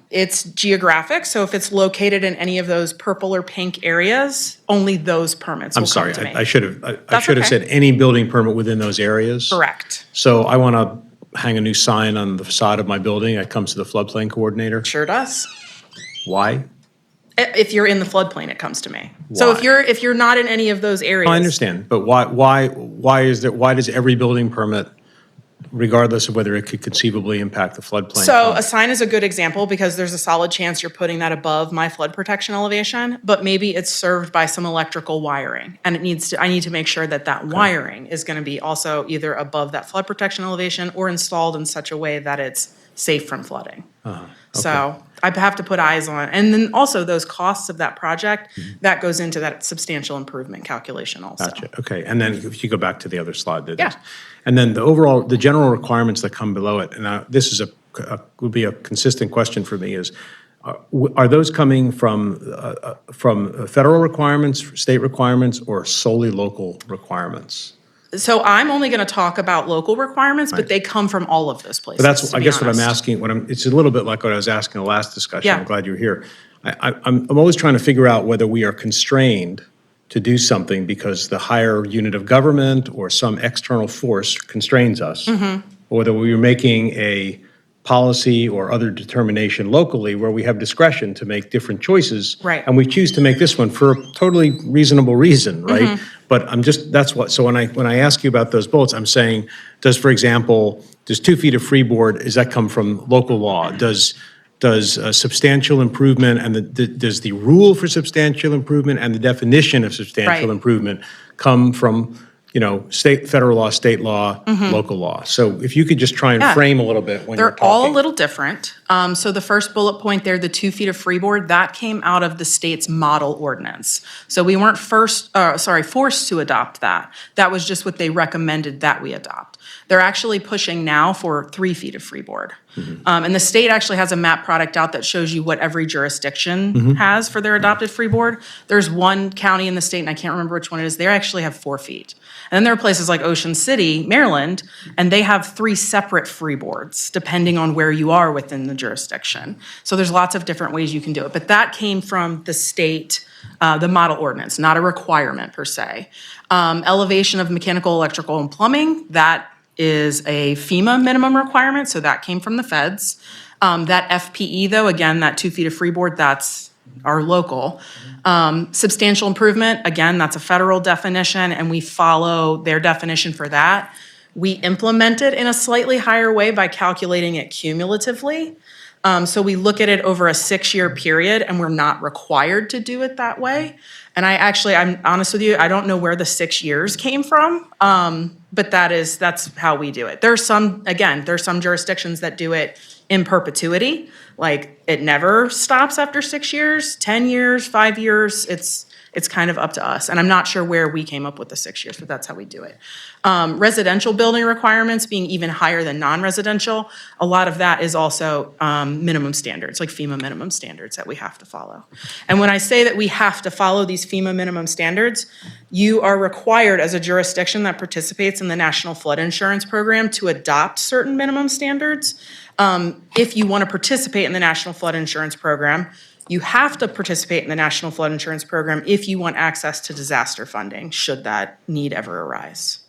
it's geographic. So if it's located in any of those purple or pink areas, only those permits will I'm sorry, come to me. I should have, I That's should have okay. said any building permit within those areas. Correct. So I want to hang a new sign on the facade of my building. It comes to the floodplain coordinator. Sure does. Why? If you're in the floodplain, it comes to me. So Why? if you're not in any of those areas. I understand, but why does every building permit, regardless of whether it could conceivably impact the floodplain? So a sign is a good example because there's a solid chance you're putting that above my flood protection elevation, but maybe it's served by some electrical wiring. And I need to make sure that that wiring is going to be also either above that flood protection elevation or installed in such a way that it's safe from flooding. So I have to put eyes on, and then also those costs of that project, that goes into that substantial improvement calculation also. Gotcha, okay, and then if you go back to the other slide. Yeah. And then the general requirements that come below it, and this is would be a consistent question for me, is are those coming from federal requirements, state requirements, or solely local requirements? So I'm only going to talk about local requirements, but Right. they come from all of those places. But that's, to I be guess what I'm honest. asking, it's a little bit like what I was asking in the last discussion. Yeah. I'm glad you're here. I'm always trying to figure out whether we are constrained to do something because the higher unit of government or some external force constrains us, Mm-hmm. or whether we are making a policy or other determination locally where we have discretion to make different choices. Right. And we choose to make this one for a totally reasonable reason, right? Mm-hmm. But so when I ask you about those bullets, I'm saying, for example, does 2 feet of freeboard, does that come from local law? Does substantial improvement and does the rule for substantial improvement and the definition of substantial Right. improvement come from, federal law, state law, local law? So if you could just try and Mm-hmm. Yeah. frame a little bit when you're They're all a talking. little different. So the first bullet point there, the 2 feet of freeboard, that came out of the state's model ordinance. So we weren't forced to adopt that. That was just what they recommended that we adopt. They're actually pushing now for 3 feet of freeboard. And the state actually has a map product out that shows you what every jurisdiction has for their adopted freeboard. There's one county in the state, and I can't remember which one it is, they actually have 4 feet. And then there are places like Ocean City, Maryland, and they have 3 separate freeboards, depending on where you are within the jurisdiction. So there's lots of different ways you can do it. But that came from the state, the model ordinance, not a requirement per se. Elevation of mechanical, electrical, and plumbing, that is a FEMA minimum requirement, so that came from the feds. That FPE though, again, that 2 feet of freeboard, that's our local. Substantial improvement, again, that's a federal definition, and we follow their definition for that. We implement it in a slightly higher way by calculating it cumulatively. So we look at it over a 6-year period, and we're not required to do it that way. And I'm honest with you, I don't know where the 6 years came from, but that's how we do it. There's some jurisdictions that do it in perpetuity, like it never stops after 6 years, 10 years, 5 years. It's kind of up to us. And I'm not sure where we came up with the 6 years, but that's how we do it. Residential building requirements being even higher than non-residential, a lot of that is also minimum standards, like FEMA minimum standards that we have to follow. And when I say that we have to follow these FEMA minimum standards, you are required as a jurisdiction that participates in the National Flood Insurance Program to adopt certain minimum standards. If you want to participate in the National Flood Insurance Program, you have to participate in the National Flood Insurance Program if you want access to disaster funding, should that need ever arise.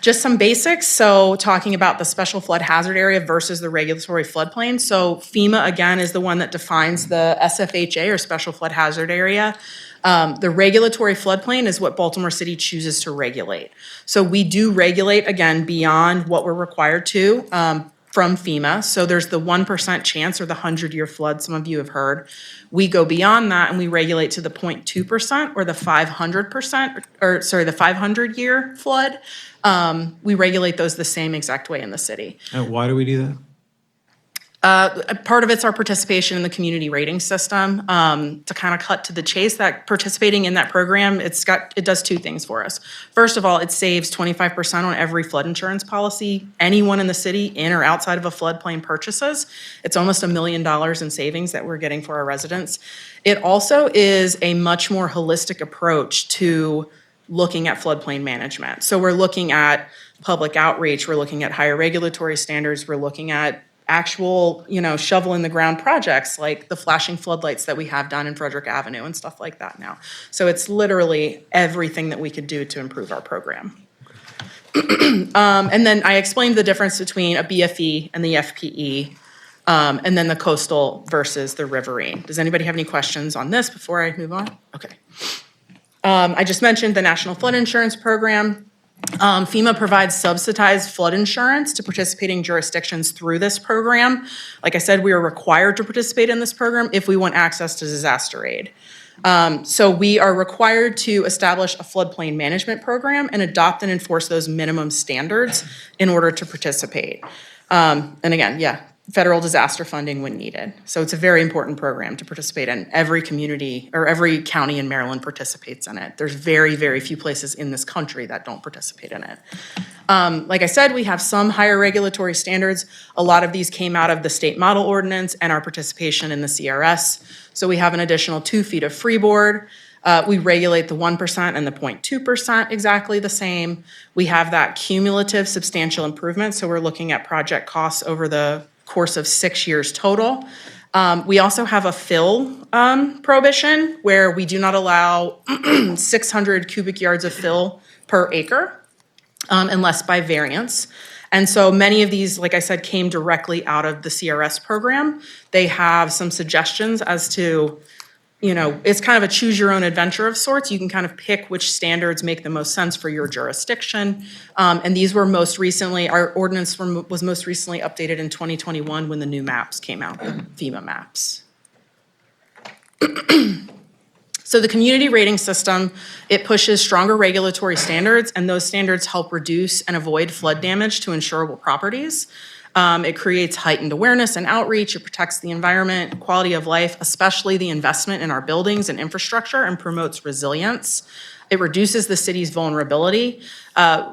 Just some basics. So talking about the special flood hazard area versus the regulatory floodplain. So FEMA, again, is the one that defines the SFHA, or special flood hazard area. The regulatory floodplain is what Baltimore City chooses to regulate. So we do regulate, again, beyond what we're required to from FEMA. So there's the 1% chance, or the 100-year flood some of you have heard. We go beyond that and we regulate to the 0.2% or the 500%, or sorry, the 500-year flood. We regulate those the same exact way in the city. Why do we do that? Part of it's our participation in the community rating system. To kind of cut to the chase, that participating in that program, it does two things for us. First of all, it saves 25% on every flood insurance policy anyone in the city, in or outside of a floodplain, purchases. It's almost $1 million in savings that we're getting for our residents. It also is a much more holistic approach to looking at floodplain management. So we're looking at public outreach, we're looking at higher regulatory standards, we're looking at actual, shovel in the ground projects like the flashing floodlights that we have down in Frederick Avenue and stuff like that now. So it's literally everything that we could do to improve our program. And then I explained the difference between a BFE and the FPE, and then the coastal versus the riverine. Does anybody have any questions on this before I move on? Okay. I just mentioned the National Flood Insurance Program. FEMA provides subsidized flood insurance to participating jurisdictions through this program. Like I said, we are required to participate in this program if we want access to disaster aid. So we are required to establish a floodplain management program and adopt and enforce those minimum standards in order to participate. And again, federal disaster funding when needed. So it's a very important program to participate in. Every community or every county in Maryland participates in it. There's very, very few places in this country that don't participate in it. Like I said, we have some higher regulatory standards. A lot of these came out of the state model ordinance and our participation in the CRS. So we have an additional 2 feet of freeboard. We regulate the 1% and the 0.2% exactly the same. We have that cumulative substantial improvement. So we're looking at project costs over the course of 6 years total. We also have a fill prohibition where we do not allow 600 cubic yards of fill per acre unless by variance. And so many of these, like I said, came directly out of the CRS program. They have some suggestions as to, it's kind of a choose your own adventure of sorts. You can kind of pick which standards make the most sense for your jurisdiction. And these were most recently, our ordinance was most recently updated in 2021 when the new maps came out, the FEMA maps. So the community rating system, it pushes stronger regulatory standards, and those standards help reduce and avoid flood damage to insurable properties. It creates heightened awareness and outreach. It protects the environment, quality of life, especially the investment in our buildings and infrastructure, and promotes resilience. It reduces the city's vulnerability.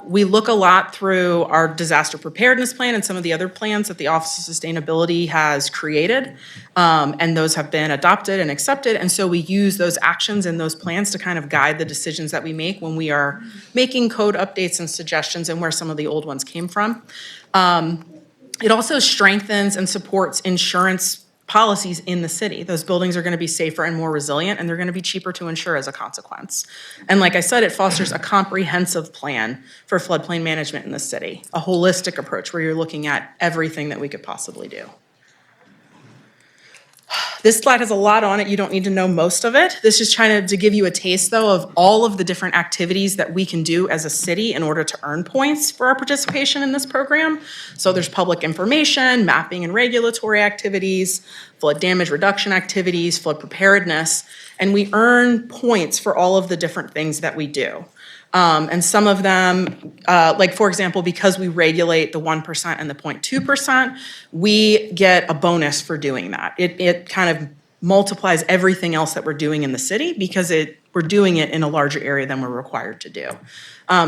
We look a lot through our disaster preparedness plan and some of the other plans that the Office of Sustainability has created, and those have been adopted and accepted. And so we use those actions and those plans to kind of guide the decisions that we make when we are making code updates and suggestions and where some of the old ones came from. It also strengthens and supports insurance policies in the city. Those buildings are going to be safer and more resilient, and they're going to be cheaper to insure as a consequence. And like I said, it fosters a comprehensive plan for floodplain management in the city, a holistic approach where you're looking at everything that we could possibly do. This slide has a lot on it. You don't need to know most of it. This is trying to give you a taste, though, of all of the different activities that we can do as a city in order to earn points for our participation in this program. So there's public information, mapping and regulatory activities, flood damage reduction activities, flood preparedness, and we earn points for all of the different things that we do. And some of them, like for example, because we regulate the 1% and the 0.2%, we get a bonus for doing that. It kind of multiplies everything else that we're doing in the city because we're doing it in a larger area than we're required to do.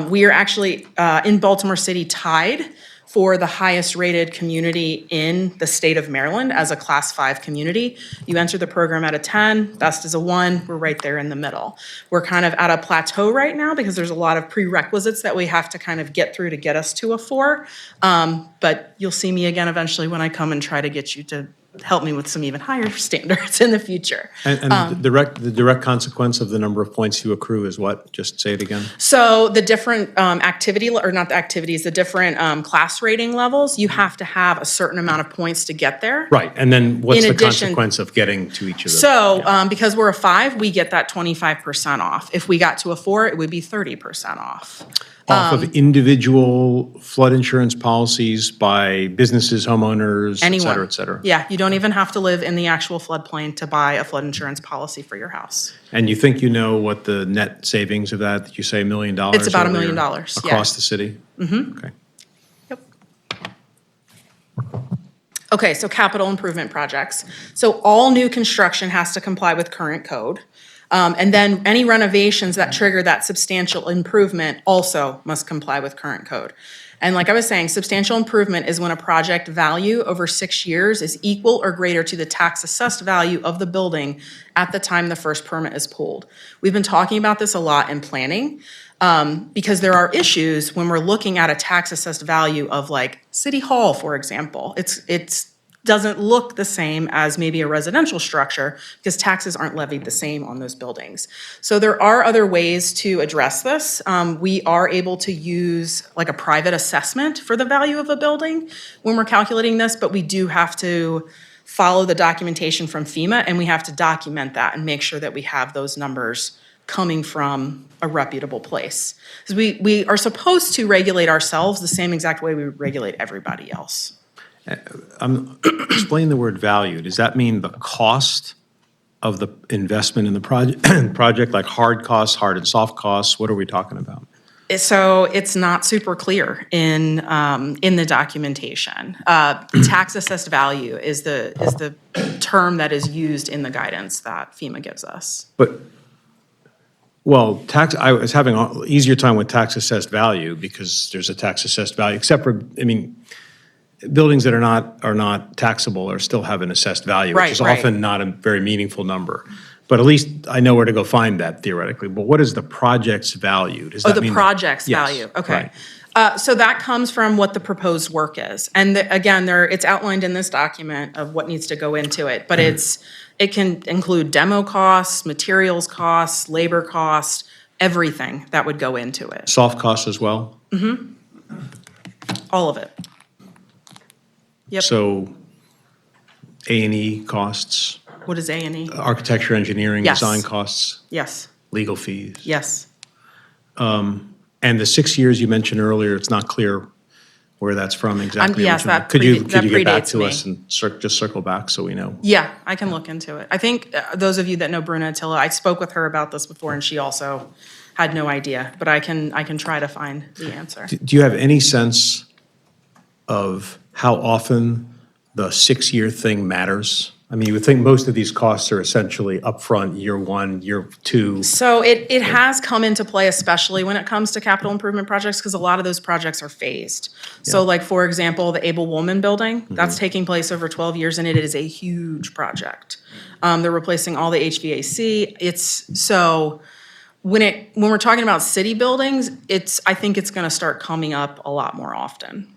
We are actually in Baltimore City tied for the highest rated community in the state of Maryland as a Class 5 community. You enter the program at a 10, best is a 1, we're right there in the middle. We're kind of at a plateau right now because there's a lot of prerequisites that we have to kind of get through to get us to a 4. But you'll see me again eventually when I come and try to get you to help me with some even higher standards in the future. And the direct consequence of the number of points you accrue is what? Just say it again. So the different the different class rating levels, you have to have a certain amount of points to get there. Right, and then what's In the addition- consequence of getting to each of those? So because we're a 5, we get that 25% off. If we got to a 4, it would be 30% off. Off of individual flood insurance policies by businesses, homeowners, et Anyone. cetera, et cetera? Yeah, you don't even have to live in the actual floodplain to buy a flood insurance policy for your house. And you think you know what the net savings of that you say $1 million? It's about $1 over million, your- yeah. Across the city? Mm-hmm. Okay. Yep. Okay, so capital improvement projects. So all new construction has to comply with current code. And then any renovations that trigger that substantial improvement also must comply with current code. And like I was saying, substantial improvement is when a project value over 6 years is equal or greater to the tax assessed value of the building at the time the first permit is pulled. We've been talking about this a lot in planning because there are issues when we're looking at a tax assessed value of like City Hall, for example. It's doesn't look the same as maybe a residential structure because taxes aren't levied the same on those buildings. So there are other ways to address this. We are able to use like a private assessment for the value of a building when we're calculating this, but we do have to follow the documentation from FEMA and we have to document that and make sure that we have those numbers coming from a reputable place. Because we are supposed to regulate ourselves the same exact way we regulate everybody else. Explain the word value. Does that mean the cost of the investment in the project, like hard costs, hard and soft costs? What are we talking about? So it's not super clear in the documentation. Tax assessed value is the term that is used in the guidance that FEMA gives us. But, well, I was having an easier time with tax assessed value because there's a tax assessed value, except for, buildings that are not taxable or still have an assessed value, which is Right. often not a very meaningful number. But at least I know where to go find that theoretically. But what is the project's value? Does that The mean project's Yes, value, okay. right. So that comes from what the proposed work is. And again, it's outlined in this document of what needs to go into it. But it can include demo costs, materials costs, labor costs, everything that would go into it, Soft costs as well? all of it. Yep. So A&E costs, What is A&E? architecture, engineering, Yes. design costs, Yes, legal fees. yes. And the 6 years you mentioned earlier, it's not clear where that's from exactly. yes, which one. that Could you that get back predates to me. us and just circle back so we know? Yeah, I can look into it. I think those of you that know Bruna Attila, I spoke with her about this before and she also had no idea, but I can try to find the answer. Do you have any sense of how often the 6-year thing matters? I mean, you would think most of these costs are essentially upfront, year 1, year 2. So it has come into play, especially when it comes to capital improvement projects, because a lot of those projects are phased. So like, for example, the Able Woolman Building, that's taking place over 12 years, and it is a huge project. They're replacing all the HVAC. When we're talking about city buildings, I think it's gonna start coming up a lot more often.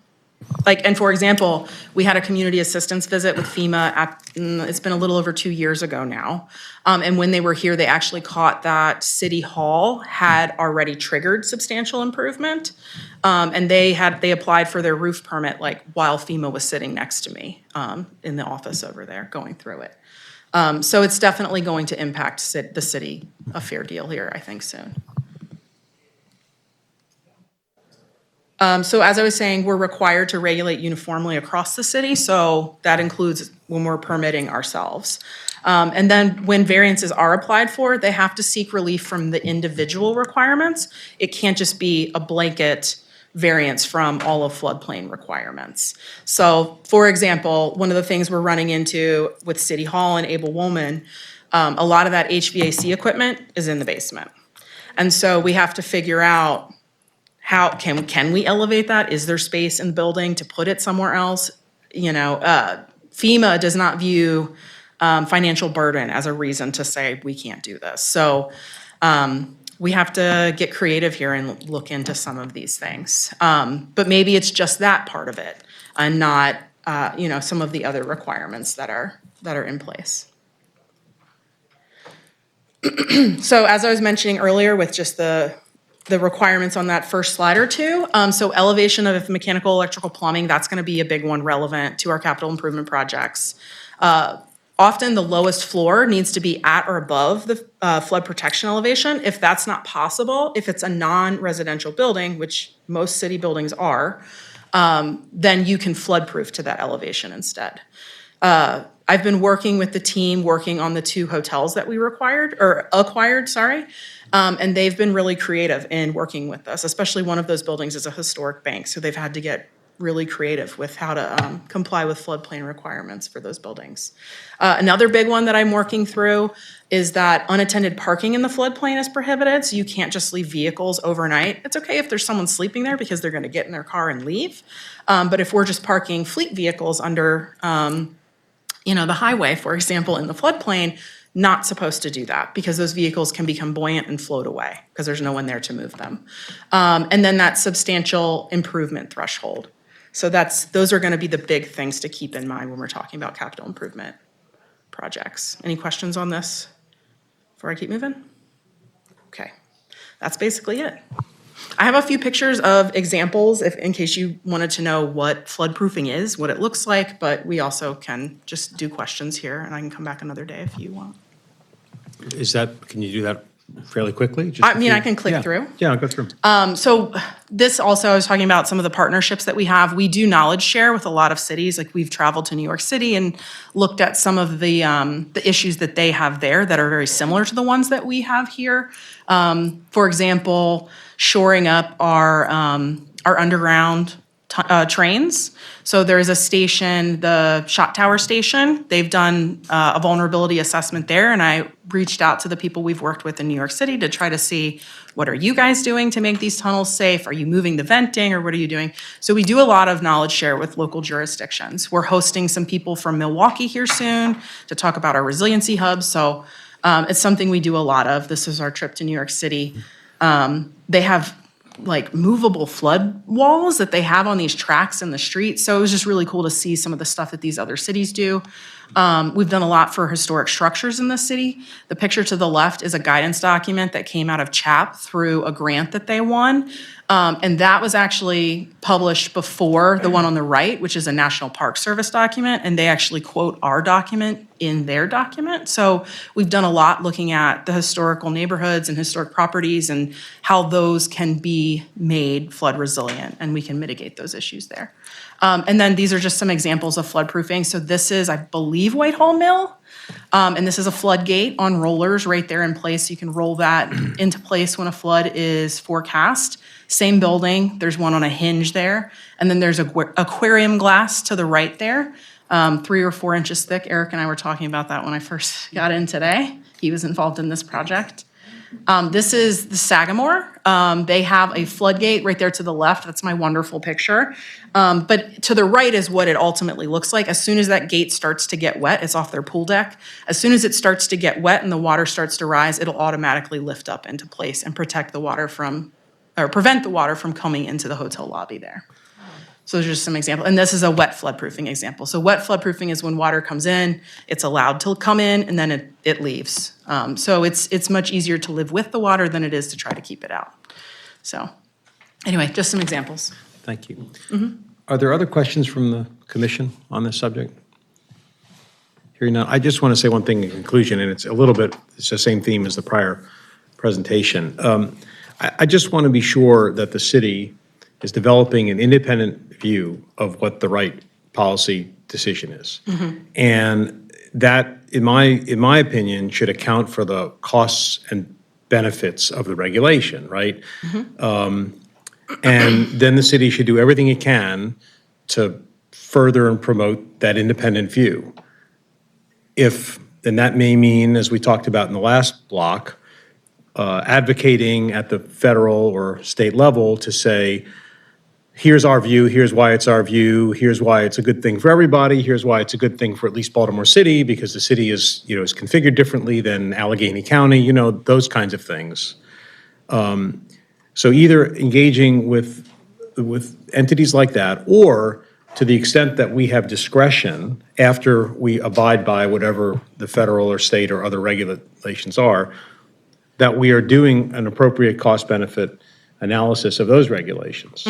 Like, and for example, we had a community assistance visit with FEMA it's been a little over 2 years ago now. And when they were here, they actually caught that City Hall had already triggered substantial improvement. And they applied for their roof permit like while FEMA was sitting next to me in the office over there going through it. So it's definitely going to impact the city a fair deal here, I think, soon. So as I was saying, we're required to regulate uniformly across the city, so that includes when we're permitting ourselves. And then when variances are applied for, they have to seek relief from the individual requirements. It can't just be a blanket variance from all of floodplain requirements. So, for example, one of the things we're running into with City Hall and Abel Woolman, a lot of that HVAC equipment is in the basement. And so we have to figure out how can we elevate that? Is there space in the building to put it somewhere else? FEMA does not view financial burden as a reason to say we can't do this. So we have to get creative here and look into some of these things. But maybe it's just that part of it and not some of the other requirements that are in place. So as I was mentioning earlier with just the requirements on that first slide or two. So elevation of mechanical, electrical, plumbing, that's going to be a big one relevant to our capital improvement projects. Often the lowest floor needs to be at or above the flood protection elevation. If that's not possible, if it's a non-residential building, which most city buildings are, then you can flood-proof to that elevation instead. I've been working with the team working on the 2 hotels that we acquired, and they've been really creative in working with us, especially one of those buildings is a historic bank, so they've had to get really creative with how to comply with floodplain requirements for those buildings. Another big one that I'm working through is that unattended parking in the floodplain is prohibited, so you can't just leave vehicles overnight. It's okay if there's someone sleeping there because they're gonna get in their car and leave. But if we're just parking fleet vehicles under the highway, for example, in the floodplain, not supposed to do that because those vehicles can become buoyant and float away because there's no one there to move them. And then that substantial improvement threshold. So those are going to be the big things to keep in mind when we're talking about capital improvement projects. Any questions on this before I keep moving? Okay, that's basically it. I have a few pictures of examples in case you wanted to know what floodproofing is, what it looks like, but we also can just do questions here and I can come back another day if you want. Can you do that fairly quickly? I can click through. Yeah, I'll go through. So this also, I was talking about some of the partnerships that we have. We do knowledge share with a lot of cities. Like we've traveled to New York City and looked at some of the issues that they have there that are very similar to the ones that we have here. For example, shoring up our underground trains. So there's a station, the Shot Tower Station. They've done a vulnerability assessment there, and I reached out to the people we've worked with in New York City to try to see, what are you guys doing to make these tunnels safe? Are you moving the venting, or what are you doing? So we do a lot of knowledge share with local jurisdictions. We're hosting some people from Milwaukee here soon to talk about our resiliency hub. So it's something we do a lot of. This is our trip to New York City. They have like movable flood walls that they have on these tracks in the street. So it was just really cool to see some of the stuff that these other cities do. We've done a lot for historic structures in the city. The picture to the left is a guidance document that came out of CHAP through a grant that they won. And that was actually published before the one on the right, which is a National Park Service document, and they actually quote our document in their document. So we've done a lot looking at the historical neighborhoods and historic properties and how those can be made flood resilient, and we can mitigate those issues there. And then these are just some examples of floodproofing. So this is, I believe, Whitehall Mill. And this is a floodgate on rollers right there in place. You can roll that into place when a flood is forecast. Same building, there's one on a hinge there. And then there's aquarium glass to the right there, 3 or 4 inches thick. Eric and I were talking about that when I first got in today. He was involved in this project. This is the Sagamore. They have a floodgate right there to the left. That's my wonderful picture. But to the right is what it ultimately looks like. As soon as that gate starts to get wet, it's off their pool deck. As soon as it starts to get wet and the water starts to rise, it'll automatically lift up into place and prevent the water from coming into the hotel lobby there. So there's just some examples. And this is a wet floodproofing example. So wet floodproofing is when water comes in, it's allowed to come in, and then it leaves. So it's much easier to live with the water than it is to try to keep it out. So anyway, just some examples. Thank you. Are there other questions from the commission on this subject? Hearing none, I just want to say one thing in conclusion, and it's a little bit, it's the same theme as the prior presentation. I just want to be sure that the city is developing an independent view of what the right policy decision is. And that, in my opinion, should account for the costs and benefits of the regulation, right? And then the city should do everything it can to further and promote that independent view. And that may mean, as we talked about in the last block, advocating at the federal or state level to say, here's our view, here's why it's our view, here's why it's a good thing for everybody, here's why it's a good thing for at least Baltimore City, because the city is, is configured differently than Allegheny County, those kinds of things. So either engaging with entities like that, or to the extent that we have discretion after we abide by whatever the federal or state or other regulations are, that we are doing an appropriate cost-benefit analysis of those regulations.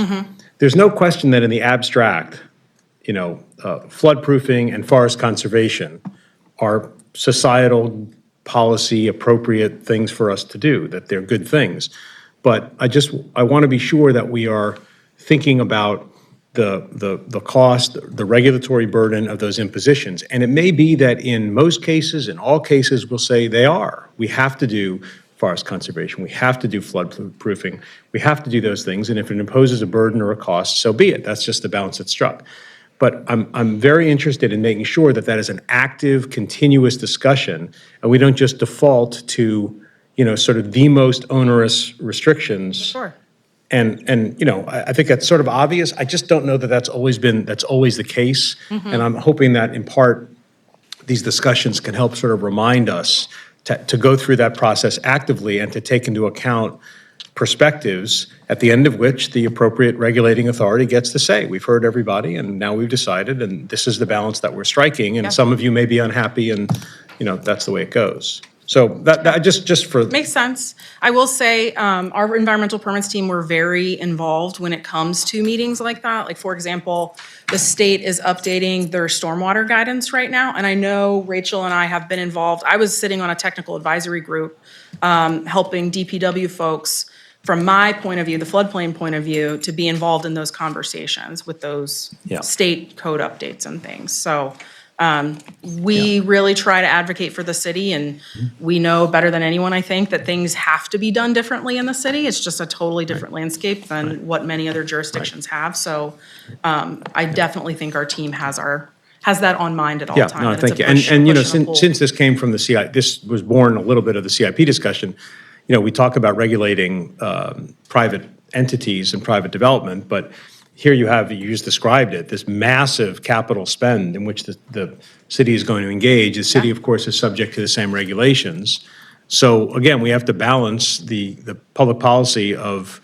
There's no question that in the abstract, floodproofing and forest conservation are societal policy appropriate things for us to do, that they're good things. But I want to be sure that we are thinking about the cost, the regulatory burden of those impositions. And it may be that in most cases, in all cases, we'll say they are. We have to do forest conservation, we have to do floodproofing, we have to do those things, and if it imposes a burden or a cost, so be it. That's just the balance that's struck. But I'm very interested in making sure that that is an active, continuous discussion, and we don't just default to, sort of the most onerous restrictions. Sure. And I think that's sort of obvious. I just don't know that that's always the case. And I'm hoping that in part, these discussions can help sort of remind us to go through that process actively and to take into account perspectives, at the end of which the appropriate regulating authority gets to say, we've heard everybody and now we've decided, and this is the balance that we're striking. And some of you may be unhappy, and that's the way it goes. So that just for. Makes sense. I will say, our environmental permits team were very involved when it comes to meetings like that. Like, for example, the state is updating their stormwater guidance right now, and I know Rachel and I have been involved. I was sitting on a technical advisory group, helping DPW folks, from my point of view, the floodplain point of view, to be involved in those conversations with those state code updates and things. So we really try to advocate for the city, and we know better than anyone, I think, that things have to be done differently in the city. It's just a totally different landscape than what many other jurisdictions have. So I definitely think our team has that on mind at all times. No, thank you. And since this came from the CIP, this was born a little bit of the CIP discussion. We talk about regulating private entities and private development, but here you just described it, this massive capital spend in which the city is going to engage. The city, of course, is subject to the same regulations. So again, we have to balance the public policy of,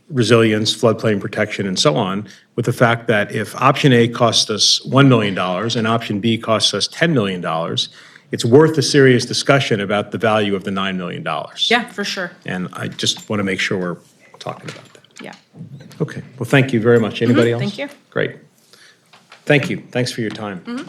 resilience, floodplain protection, and so on, with the fact that if option A costs us $1 million and option B costs us $10 million, it's worth a serious discussion about the value of the $9 million. Yeah, for sure. And I just want to make sure we're talking about that. Yeah. Okay, well, thank you very much. Anybody else? Thank you. Great. Thank you. Thanks for your time.